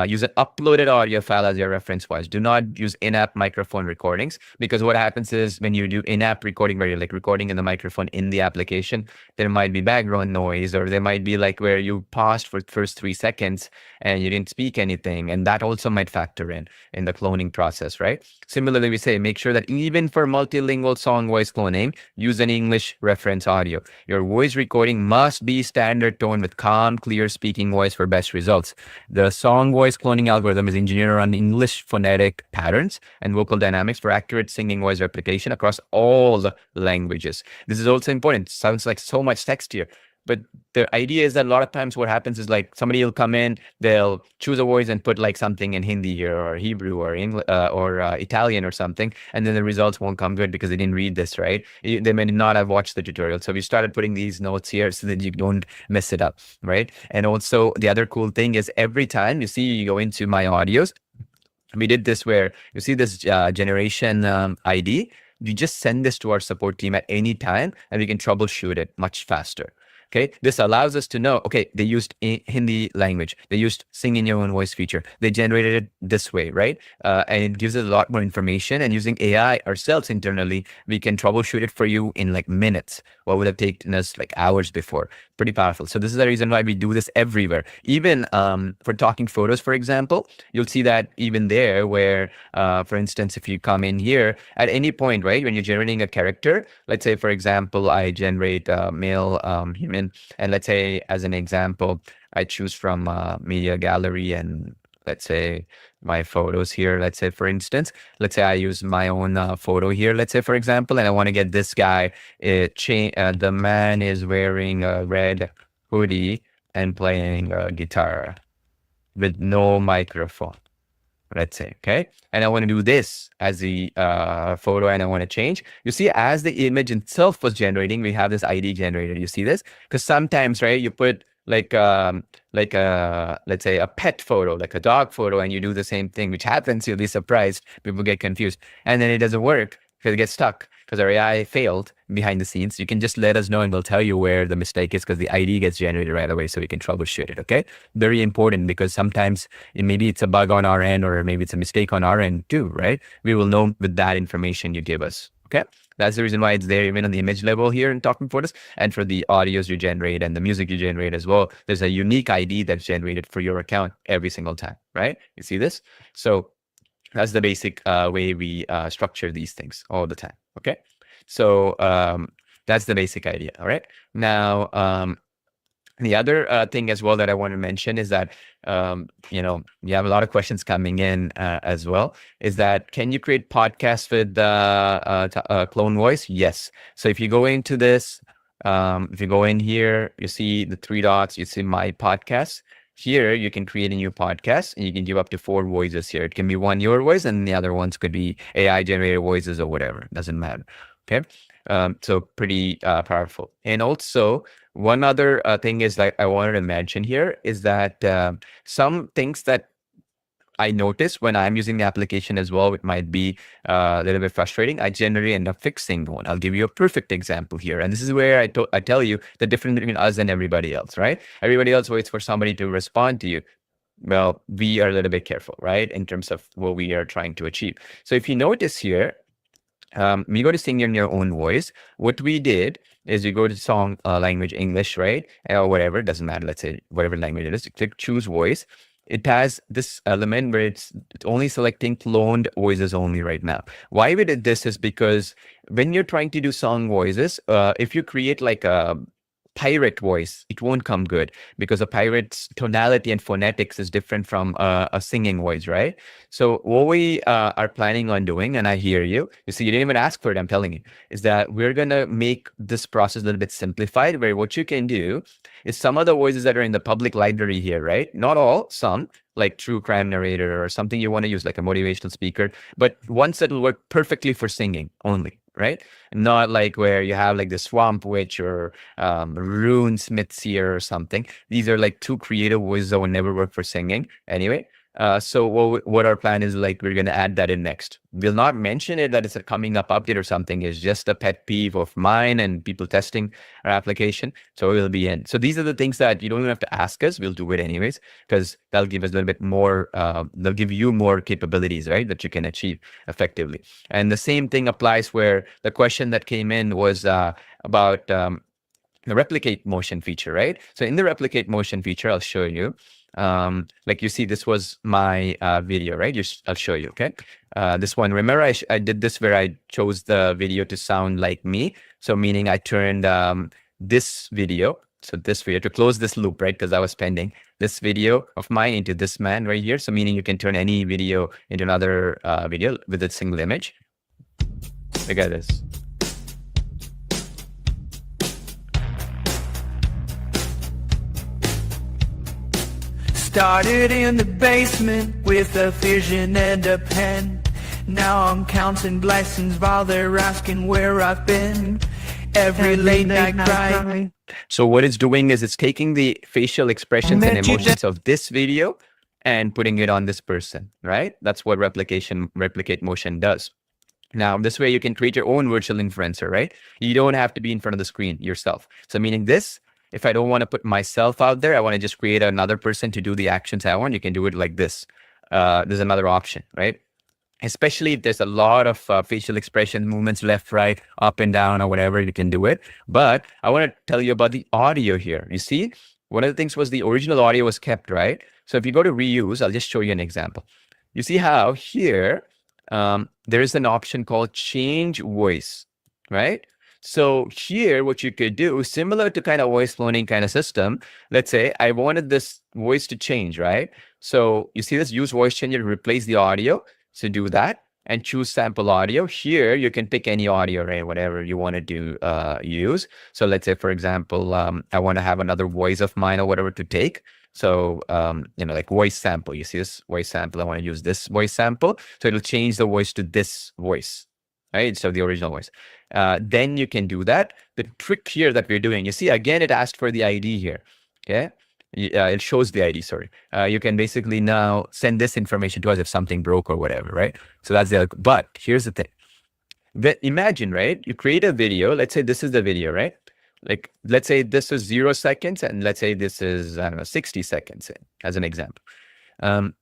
use an uploaded audio file as your reference voice. Do not use in-app microphone recordings, because what happens is when you do in-app recording, where you're like recording in the microphone in the application, there might be background noise, or there might be like where you paused for the first 3 seconds and you didn't speak anything. And that also might factor in the cloning process, right? Similarly, we say, make sure that even for multilingual song voice cloning, use an English reference audio. Your voice recording must be standard tone with calm, clear speaking voice for best results. The song voice cloning algorithm is engineered around English phonetic patterns and vocal dynamics for accurate singing voice replication across all the languages. This is also important. Sounds like so much text here. But the idea is that a lot of times what happens is like somebody will come in, they'll choose a voice and put like something in Hindi here or Hebrew or English or Italian or something, and then the results won't come good because they didn't read this, right? They may not have watched the tutorial. So we started putting these notes here so that you don't mess it up, right? And also the other cool thing is every time you see you go into my audios, we did this where you see this generation ID, you just send this to our support team at any time and we can troubleshoot it much faster. Okay, this allows us to know, okay, they used Hindi language, they used sing in your own voice feature, they generated it this way, right? And it gives us a lot more information, and using AI ourselves internally, we can troubleshoot it for you in like minutes, what would have taken us like hours before. Pretty powerful. So this is the reason why we do this everywhere. Even for Talking Photos, for example, you'll see that even there where, for instance, if you come in here at any point, right, when you're generating a character, let's say, for example, I generate male human, and let's say, as an example, I choose from media gallery and let's say my photos here. Let's say, for instance, let's say I use my own photo here, let's say, for example, and I want to get this guy, the man is wearing a red hoodie and playing a guitar with no microphone, let's say, okay? And I want to do this as the photo and I want to change. You see, as the image itself was generating, we have this ID generated. You see this? Because sometimes, right, you put like a, let's say a pet photo, like a dog photo, and you do the same thing, which happens, you'll be surprised. People get confused. And then it doesn't work because it gets stuck because our AI failed behind the scenes. You can just let us know and we'll tell you where the mistake is because the ID gets generated right away so we can troubleshoot it, okay? Very important because sometimes maybe it's a bug on our end or maybe it's a mistake on our end too, right? We will know with that information you give us, okay? That's the reason why it's there even on the image level here in Talking Photos, and for the audios you generate and the music you generate as well. There's a unique ID that's generated for your account every single time, right? You see this? So that's the basic way we structure these things all the time, okay? So that's the basic idea, all right? Now, the other thing as well that I want to mention is that, you know, you have a lot of questions coming in as well, is that can you create podcasts with clone voice? Yes. So if you go into this, if you go in here, you see the three dots, you see my podcast. Here, you can create a new podcast and you can give up to 4 voices here. It can be one your voice and the other ones could be AI generated voices or whatever. Doesn't matter. Okay. So pretty powerful. And also, one other thing is like I wanted to mention here is that some things that I notice when I'm using the application as well, it might be a little bit frustrating. I generally end up fixing one. I'll give you a perfect example here. And this is where I tell you the difference between us and everybody else, right? Everybody else waits for somebody to respond to you. Well, we are a little bit careful, right? In terms of what we are trying to achieve. So if you notice here, we go to sing in your own voice. What we did is you go to song language English, right? Or whatever, doesn't matter. Let's say whatever language it is. You click choose voice. It has this element where it's only selecting cloned voices only right now. Why we did this is because when you're trying to do song voices, if you create like a pirate voice, it won't come good because a pirate's tonality and phonetics is different from a singing voice, right? So what we are planning on doing, and I hear you, you see, you didn't even ask for it, I'm telling you, is that we're going to make this process a little bit simplified, where what you can do is some of the voices that are in the public library here, right? Not all, some, like true crime narrator or something you want to use, like a motivational speaker, but ones that will work perfectly for singing only, right? Not like where you have like the swamp witch or rune smith's here or something. These are like too creative voices that will never work for singing anyway. So what our plan is, like, we're going to add that in next. We'll not mention it that it's a coming up update or something. It's just a pet peeve of mine and people testing our application. So it will be in. So these are the things that you don't even have to ask us. We'll do it anyways, because that'll give us a little bit more, they'll give you more capabilities, right, that you can achieve effectively. And the same thing applies where the question that came in was about the replicate motion feature, right? So in the replicate motion feature, I'll show you. Like you see, this was my video, right? I'll show you, okay? This one, remember I did this where I chose the video to sound like me. So meaning I turned this video, so this video to close this loop, right? Because I was pending this video of mine into this man right here. So meaning you can turn any video into another video with a single image. Look at this. Started in the basement with a vision and a pen. Now I'm counting blessings while they're asking where I've been. Every late night cry. So what it's doing is it's taking the facial expressions and emotions of this video and putting it on this person, right? That's what replicate motion does. Now, this way you can create your own virtual influencer, right? You don't have to be in front of the screen yourself. So meaning this, if I don't want to put myself out there, I want to just create another person to do the actions I want, you can do it like this. There's another option, right? Especially if there's a lot of facial expression movements, left, right, up and down, or whatever, you can do it. But I want to tell you about the audio here. You see, one of the things was the original audio was kept, right? So if you go to reuse, I'll just show you an example. You see how here, there is an option called change voice, right? So here, what you could do, similar to kind of voice cloning kind of system, let's say I wanted this voice to change, right? So you see this use voice changer to replace the audio. So do that. and choose sample audio. Here, you can pick any audio, right? Whatever you want to do, use. So let's say, for example, I want to have another voice of mine or whatever to take. So, like voice sample, you see this voice sample. I want to use this voice sample. So it'll change the voice to this voice, right? So the original voice. Then you can do that. The trick here that we're doing, you see, again, it asked for the ID here. Okay. It shows the ID, sorry. You can basically now send this information to us if something broke or whatever, right? So that's the, but here's the thing. Imagine, right? You create a video. Let's say this is the video, right? Like, let's say this is 0 seconds, and let's say this is, I don't know, 60 seconds as an example.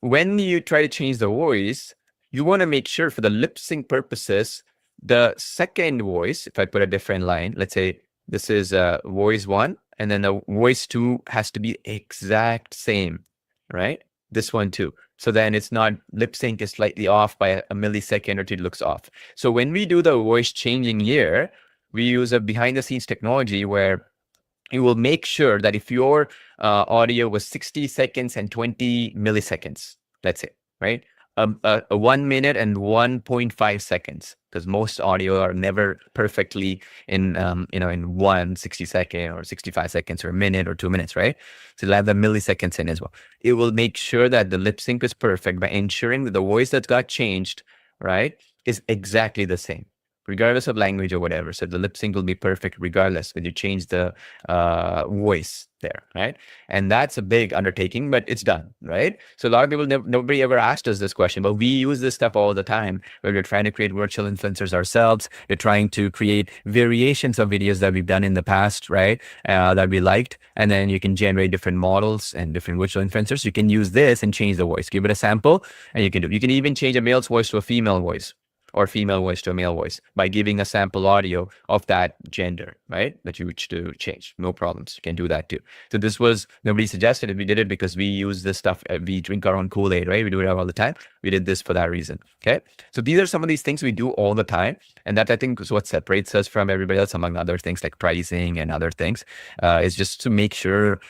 When you try to change the voice, you want to make sure for the lip sync purposes, the second voice, if I put a different line, let's say this is voice 1, and then the voice 2 has to be exact same, right? This one too. So then it's not lip sync is slightly off by a millisecond or two, it looks off. So when we do the voice changing here, we use a behind the scenes technology where it will make sure that if your audio was 60 seconds and 20 milliseconds, let's say, right? A 1 minute and 1.5 seconds, because most audio are never perfectly in, in 60 second or 65 seconds or a minute or 2 minutes, right? So you'll have the milliseconds in as well. It will make sure that the lip sync is perfect by ensuring that the voice that got changed, right, is exactly the same, regardless of language or whatever. So the lip sync will be perfect regardless when you change the voice there, right? And that's a big undertaking, but it's done, right? So a lot of people, nobody ever asked us this question, but we use this stuff all the time where we're trying to create virtual influencers ourselves. We're trying to create variations of videos that we've done in the past, right? That we liked. And then you can generate different models and different virtual influencers. You can use this and change the voice, give it a sample, and you can even change a male's voice to a female voice, or female voice to a male voice by giving a sample audio of that gender, right? That you wish to change. No problems. You can do that too. So this was, nobody suggested it. We did it because we use this stuff. We drink our own Kool-Aid, right? We do it all the time. We did this for that reason. Okay. So these are some of these things we do all the time. And that, I think, is what separates us from everybody else, among other things like pricing and other things, is just to make sure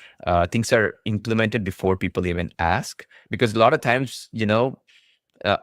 things are implemented before people even ask. Because a lot of times,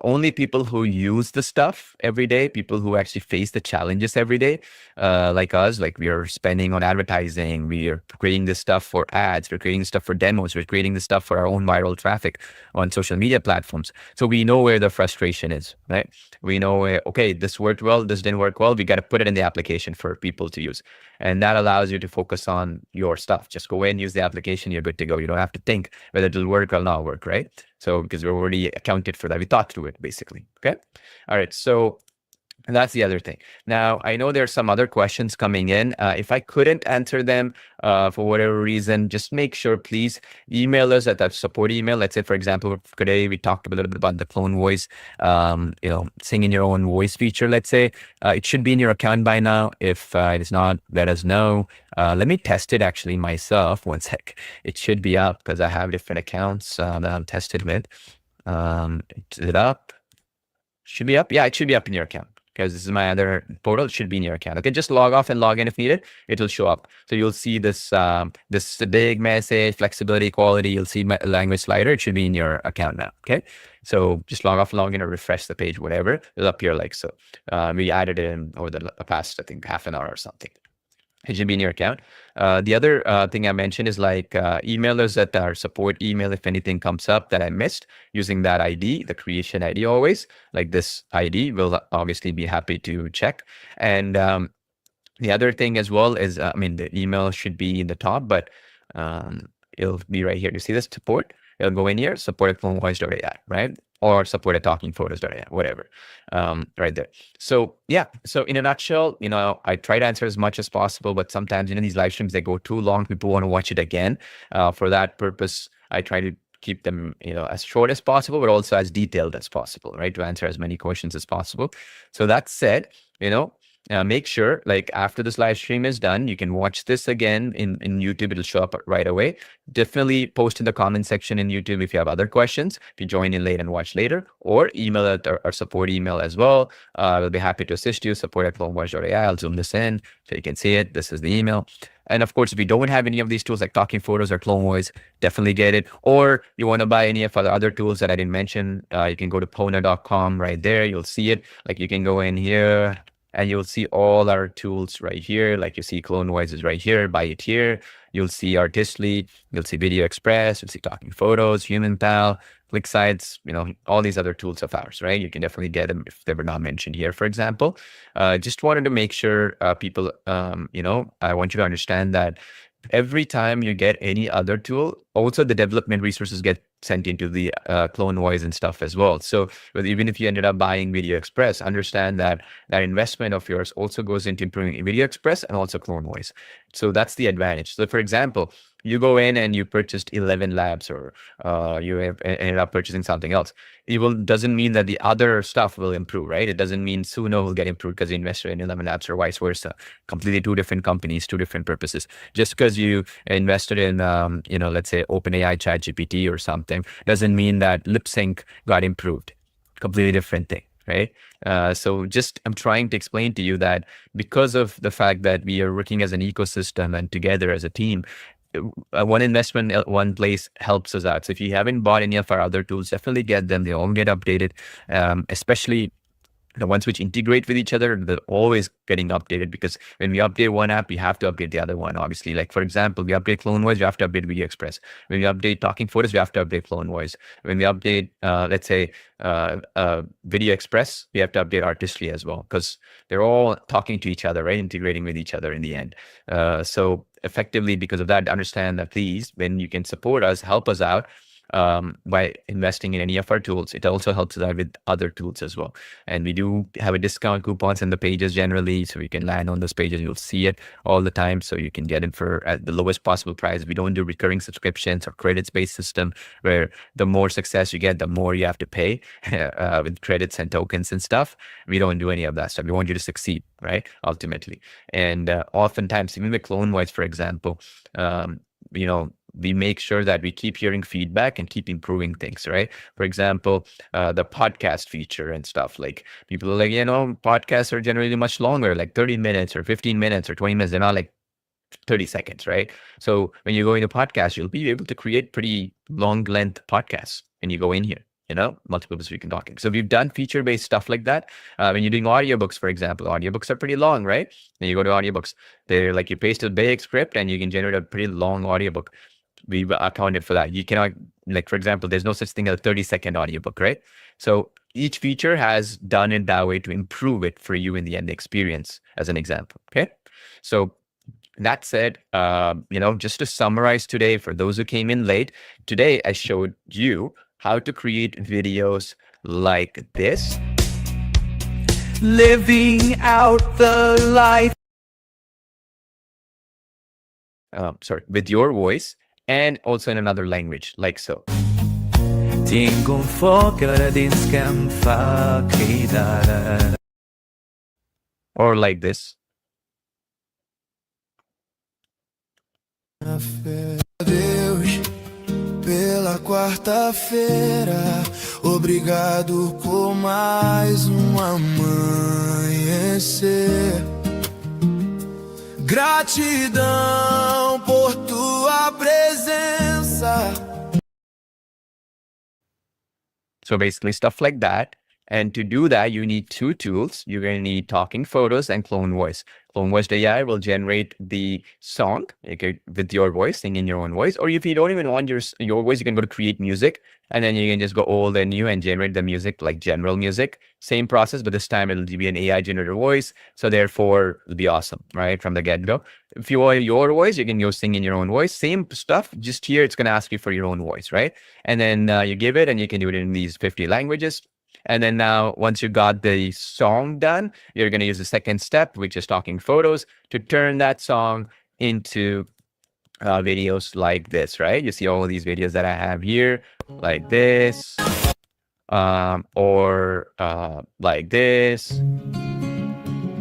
only people who use the stuff every day, people who actually face the challenges every day, like us, like we are spending on advertising, we are creating this stuff for ads, we're creating stuff for demos, we're creating this stuff for our own viral traffic on social media platforms. So we know where the frustration is, right? We know where, okay, this worked well, this didn't work well, we got to put it in the application for people to use. And that allows you to focus on your stuff. Just go in, use the application, you're good to go. You don't have to think whether it'll work or not work, right? So because we're already accounted for that, we thought through it basically. Okay. All right. So that's the other thing. Now, I know there's some other questions coming in. If I couldn't answer them for whatever reason, just make sure, please email us at that support email. Let's say, for example, today we talked a little bit about the clone voice, sing in your own voice feature. Let's say it should be in your account by now. If it is not, let us know. Let me test it actually myself. One sec. It should be up because I have different accounts that I'm tested with. Is it up? Should be up. Yeah, it should be up in your account, because this is my other portal. It should be in your account. Okay, just log off and log in if needed. It will show up. So you'll see this this big message, flexibility, quality. You'll see my language slider. It should be in your account now. Okay, so just log off, log in, or refresh the page, whatever. It'll appear like so. We added it in over the past, I think, half an hour or something. It should be in your account. The other thing I mentioned is like email us at our support email if anything comes up that I missed using that ID, the creation ID always, like this ID. We'll obviously be happy to check. And the other thing as well is, the email should be in the top, but it'll be right here. You see this support? It'll go in here, support at clonevoice.ai, right? Or support at talkingphotos.ai, whatever, right there. So yeah, so in a nutshell, I try to answer as much as possible, but sometimes, these live streams, they go too long. People want to watch it again. For that purpose, I try to keep them, as short as possible, but also as detailed as possible, right? To answer as many questions as possible. So that said, make sure, like, after this live stream is done, you can watch this again in YouTube. It'll show up right away. Definitely post in the comment section in YouTube if you have other questions, if you join in late and watch later, or email at our support email as well. We'll be happy to assist you. support@clonevoice.ai. I'll zoom this in so you can see it. This is the email. And of course, if you don't have any of these tools like Talking Photos or Clone Voice, definitely get it. Or you want to buy any of the other tools that I didn't mention, you can go to pona.com right there. You'll see it. Like, you can go in here and you'll see all our tools right here. Like, you see Clone Voice is right here, buy it here. You'll see Artistly, you'll see Video Express, you'll see Talking Photos, Human Pal, ClickSites, all these other tools of ours, right? You can definitely get them if they were not mentioned here, for example. Just wanted to make sure people, I want you to understand that every time you get any other tool, also the development resources get sent into the Clone Voice and stuff as well. So even if you ended up buying Video Express, understand that that investment of yours also goes into improving Video Express and also Clone Voice. So that's the advantage. So for example, you go in and you purchased 11 labs, or you have ended up purchasing something else. Doesn't mean that the other stuff will improve, right? It doesn't mean Suno will get improved because you invested in 11 labs, or vice versa. Completely two different companies, two different purposes. Just because you invested in, let's say OpenAI ChatGPT or something, doesn't mean that lip sync got improved. Completely different thing, right? So just, I'm trying to explain to you that because of the fact that we are working as an ecosystem and together as a team, one investment at one place helps us out. So if you haven't bought any of our other tools, definitely get them. They all get updated, especially the ones which integrate with each other. They're always getting updated, because when we update one app, we have to update the other one, obviously. Like, for example, we update Clone Voice, we have to update Video Express. When we update Talking Photos, we have to update Clone Voice. When we update, let's say, Video Express, we have to update Artistry as well, because they're all talking to each other, right? Integrating with each other in the end. So effectively, because of that, understand that please, when you can support us, help us out, by investing in any of our tools, it also helps us out with other tools as well. And we do have a discount coupons in the pages generally, so you can land on those pages. You'll see it all the time, so you can get it for at the lowest possible price. We don't do recurring subscriptions or credits-based system where the more success you get, the more you have to pay with credits and tokens and stuff. We don't do any of that stuff. We want you to succeed, right? Ultimately. And oftentimes, even with Clone Voice, for example, we make sure that we keep hearing feedback and keep improving things, right? For example, the podcast feature and stuff. Like, people are like, podcasts are generally much longer, like 30 minutes or 15 minutes or 20 minutes. They're not like 30 seconds, right? So when you go into podcast, you'll be able to create pretty long length podcasts when you go in here. Multiple speaking talking. So we've done feature-based stuff like that. When you're doing audiobooks, for example, audiobooks are pretty long, right? Then you go to audiobooks, they're like, you paste a basic script and you can generate a pretty long audiobook. We've accounted for that. You cannot, like, for example, there's no such thing as a 30-second audiobook, right? So each feature has done it that way to improve it for you in the end experience, as an example. Okay. So that said, just to summarize today, for those who came in late, today I showed you how to create videos like this. Living out the life. With your voice, and also in another language, like so. Or like this. Deus, pela quarta-feira, obrigado por mais amanhecer. Gratidão por tua presença. So basically stuff like that. And to do that, you need two tools. You're going to need Talking Photos and Clone Voice. Clone Voice AI will generate the song with your voice, sing in your own voice. Or if you don't even want your voice, you can go to Create Music, and then you can just go old and new and generate the music like general music. Same process, but this time it'll be an AI generated voice. So therefore, it'll be awesome, right? From the get-go. If you want your voice, you can go sing in your own voice. Same stuff, just here it's going to ask you for your own voice, right? And then you give it, and you can do it in these 50 languages. And then now, once you got the song done, you're going to use the second step, which is Talking Photos, to turn that song into videos like this, right? You see all of these videos that I have here, like this, or like this,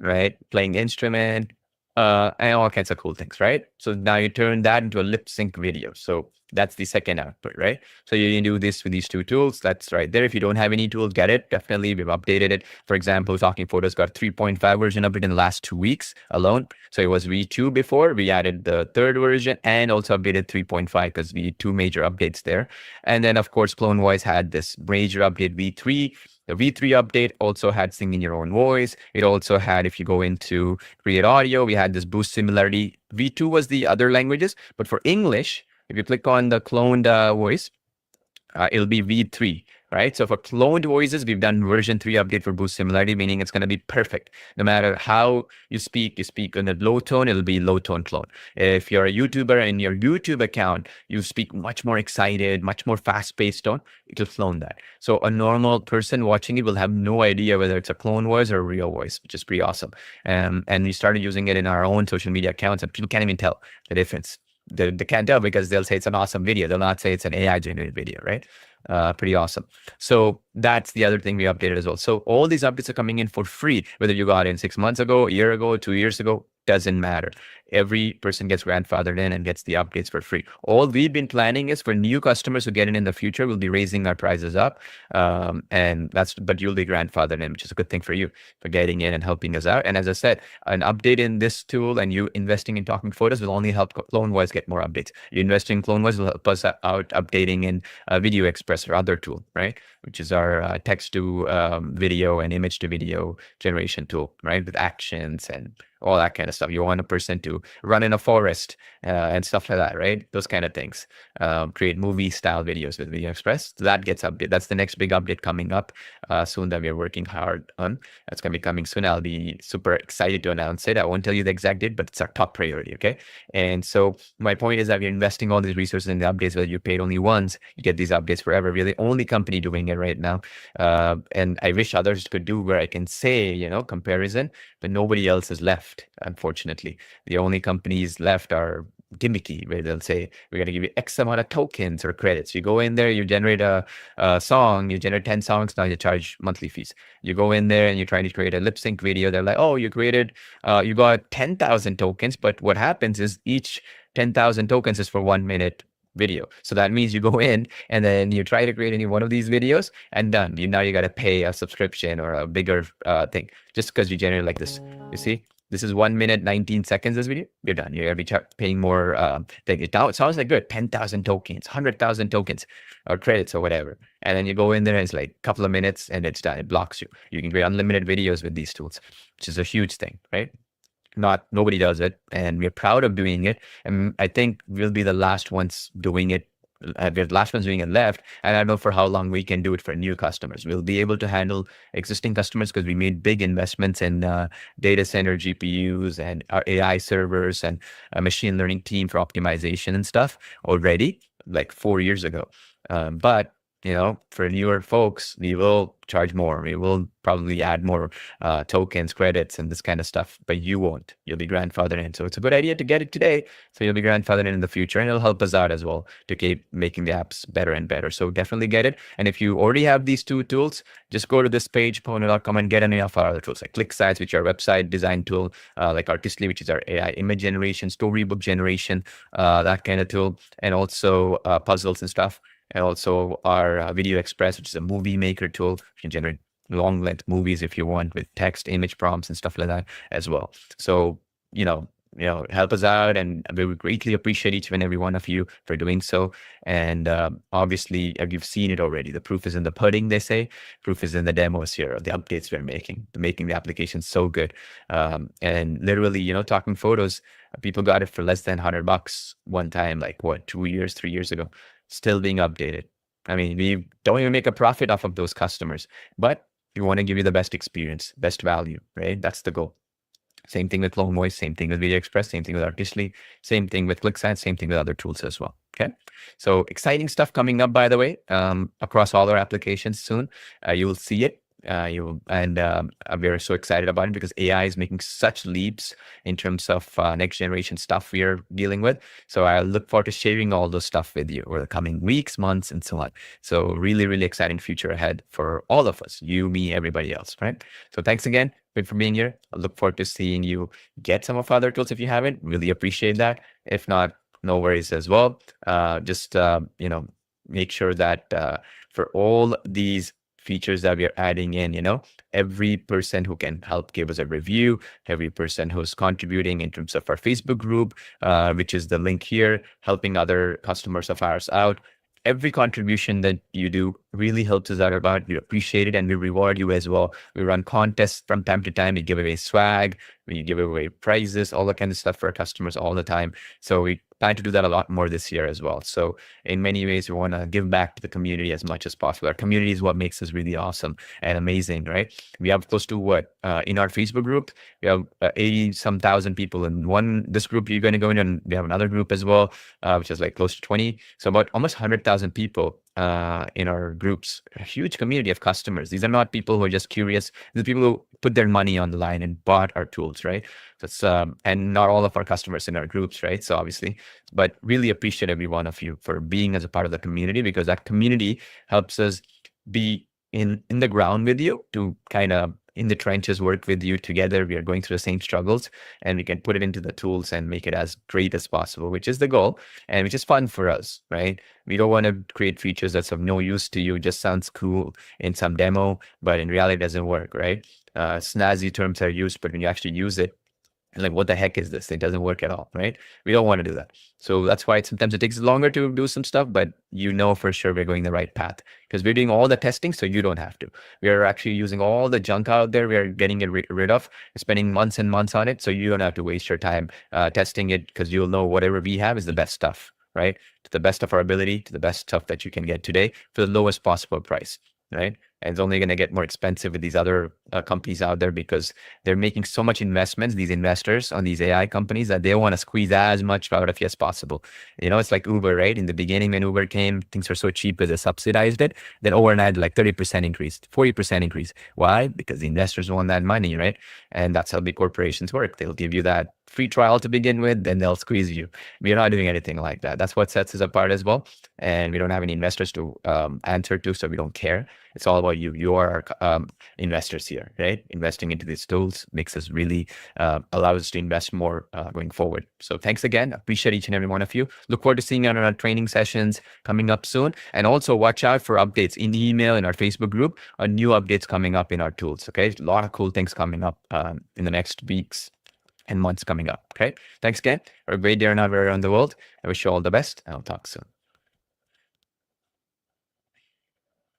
right? Playing instrument, and all kinds of cool things, right? So now you turn that into a lip sync video. So that's the second output, right? So you can do this with these two tools. That's right there. If you don't have any tools, get it. Definitely, we've updated it. For example, Talking Photos got 3.5 version of it in the last 2 weeks alone. So it was V2 before. We added the third version and also updated 3.5 because we two major updates there. And then, of course, Clone Voice had this major update V3. The V3 update also had sing in your own voice. It also had, if you go into create audio, we had this boost similarity. V2 was the other languages, but for English, if you click on the cloned voice, it'll be V3, right? So for cloned voices, we've done version 3 update for boost similarity, meaning it's going to be perfect. No matter how you speak in a low tone, it'll be low tone clone. If you're a YouTuber in your YouTube account, you speak much more excited, much more fast paced tone, it'll clone that. So a normal person watching it will have no idea whether it's a clone voice or a real voice, which is pretty awesome. And we started using it in our own social media accounts, and people can't even tell the difference. They can't tell because they'll say it's an awesome video. They'll not say it's an AI generated video, right? Pretty awesome. So that's the other thing we updated as well. So all these updates are coming in for free, whether you got in 6 months ago, a year ago, 2 years ago, doesn't matter. Every person gets grandfathered in and gets the updates for free. All we've been planning is for new customers who get in the future, we'll be raising our prices up. But you'll be grandfathered in, which is a good thing for you for getting in and helping us out. And as I said, an update in this tool and you investing in Talking Photos will only help Clone Voice get more updates. You investing in Clone Voice will help us out updating in Video Express or other tool, right? Which is our text to video and image to video generation tool, right? With actions and all that kind of stuff. You want a person to run in a forest and stuff like that, right? Those kind of things. Create movie style videos with Video Express. So that gets updated. That's the next big update coming up soon that we're working hard on. That's going to be coming soon. I'll be super excited to announce it. I won't tell you the exact date, but it's our top priority, okay? And so my point is that we're investing all these resources in the updates, whether you paid only once, you get these updates forever. We're the only company doing it right now. And I wish others could do where I can say, comparison, but nobody else is left, unfortunately. The only companies left are gimmicky, where they'll say, we're going to give you X amount of tokens or credits. You go in there, you generate a song, you generate 10 songs, now you charge monthly fees. You go in there and you're trying to create a lip sync video. They're like, oh, you got 10,000 tokens, but what happens is each 10,000 tokens is for 1 minute video. So that means you go in and then you try to create any one of these videos and done. Now you got to pay a subscription or a bigger thing just because you generate like this. You see? This is 1 minute, 19 seconds, this video. You're done. You're going to be paying more. It sounds like good. 10,000 tokens, 100,000 tokens or credits or whatever. And then you go in there and it's like a couple of minutes and it's done. It blocks you. You can create unlimited videos with these tools, which is a huge thing, right? Nobody does it. And we're proud of doing it. And I think we'll be the last ones doing it. We're the last ones doing it left, and I don't know for how long we can do it for new customers. We'll be able to handle existing customers because we made big investments in data center GPUs and our AI servers and a machine learning team for optimization and stuff already, like 4 years ago. But for newer folks, we will charge more. We will probably add more tokens, credits, and this kind of stuff, but you won't. You'll be grandfathered in. So it's a good idea to get it today. So you'll be grandfathered in the future, and it'll help us out as well to keep making the apps better and better. So definitely get it. And if you already have these two tools, just go to this page, pwno.com, and get any of our other tools like ClickSites, which are our website design tool, like Artistly, which is our AI image generation, storybook generation, that kind of tool, and also puzzles and stuff. And also our Video Express, which is a movie maker tool. You can generate long length movies if you want with text, image prompts, and stuff like that as well. So, help us out, and we would greatly appreciate each and every one of you for doing so. And obviously, you've seen it already. The proof is in the pudding, they say. Proof is in the demos here, the updates we're making the application so good. And literally, Talking Photos, people got it for less than $100 one time, like 2 years, 3 years ago. Still being updated. I mean, we don't even make a profit off of those customers, but we want to give you the best experience, best value, right? That's the goal. Same thing with Clone Voice, same thing with Video Express, same thing with Artistly, same thing with ClickSites, same thing with other tools as well. Okay. So exciting stuff coming up, by the way, across all our applications soon. You will see it. We're so excited about it because AI is making such leaps in terms of next generation stuff we are dealing with. So I look forward to sharing all those stuff with you over the coming weeks, months, and so on. So really, really exciting future ahead for all of us, you, me, everybody else, right? So thanks again for being here. I look forward to seeing you get some of our other tools if you haven't. Really appreciate that. If not, no worries as well. Just make sure that for all these features that we are adding in, every person who can help give us a review, every person who's contributing in terms of our Facebook group, which is the link here, helping other customers of ours out. Every contribution that you do really helps us out about. We appreciate it and we reward you as well. We run contests from time to time. We give away swag, we give away prizes, all that kind of stuff for our customers all the time. So we plan to do that a lot more this year as well. So in many ways, we want to give back to the community as much as possible. Our community is what makes us really awesome and amazing, right? We have close to in our Facebook group, we have 80 some thousand people in this group you're going to go in, and we have another group as well, which is like close to 20. So about almost 100,000 people in our groups, a huge community of customers. These are not people who are just curious. These are people who put their money on the line and bought our tools, right? That's and not all of our customers in our groups, right? So obviously, but really appreciate every one of you for being as a part of the community, because that community helps us be in the ground with you, to kind of in the trenches work with you together. We are going through the same struggles, and we can put it into the tools and make it as great as possible, which is the goal, and which is fun for us, right? We don't want to create features that's of no use to you, just sounds cool in some demo, but in reality it doesn't work, right? Snazzy terms are used, but when you actually use it, like, what the heck is this? It doesn't work at all, right? We don't want to do that. So that's why sometimes it takes longer to do some stuff, but for sure we're going the right path, because we're doing all the testing, so you don't have to. We are actually using all the junk out there. We are getting it rid of, spending months and months on it, so you don't have to waste your time testing it, because you'll know whatever we have is the best stuff, right? To the best of our ability, to the best stuff that you can get today for the lowest possible price, right? And it's only going to get more expensive with these other companies out there, because they're making so much investments, these investors on these AI companies, that they want to squeeze as much out of you as possible. It's like Uber, right? In the beginning, when Uber came, things were so cheap because they subsidized it. Then overnight, like 30% increase, 40% increase. Why? Because the investors want that money, right? And that's how big corporations work. They'll give you that free trial to begin with, then they'll squeeze you. We're not doing anything like that. That's what sets us apart as well. And we don't have any investors to answer to, so we don't care. It's all about you. You are our investors here, right? Investing into these tools makes us really allows us to invest more going forward. So thanks again. Appreciate each and every one of you. Look forward to seeing you on our training sessions coming up soon. And also watch out for updates in the email, in our Facebook group, on new updates coming up in our tools. Okay, a lot of cool things coming up in the next weeks and months coming up. Okay, thanks again. Have a great day and around the world. I wish you all the best. I'll talk soon.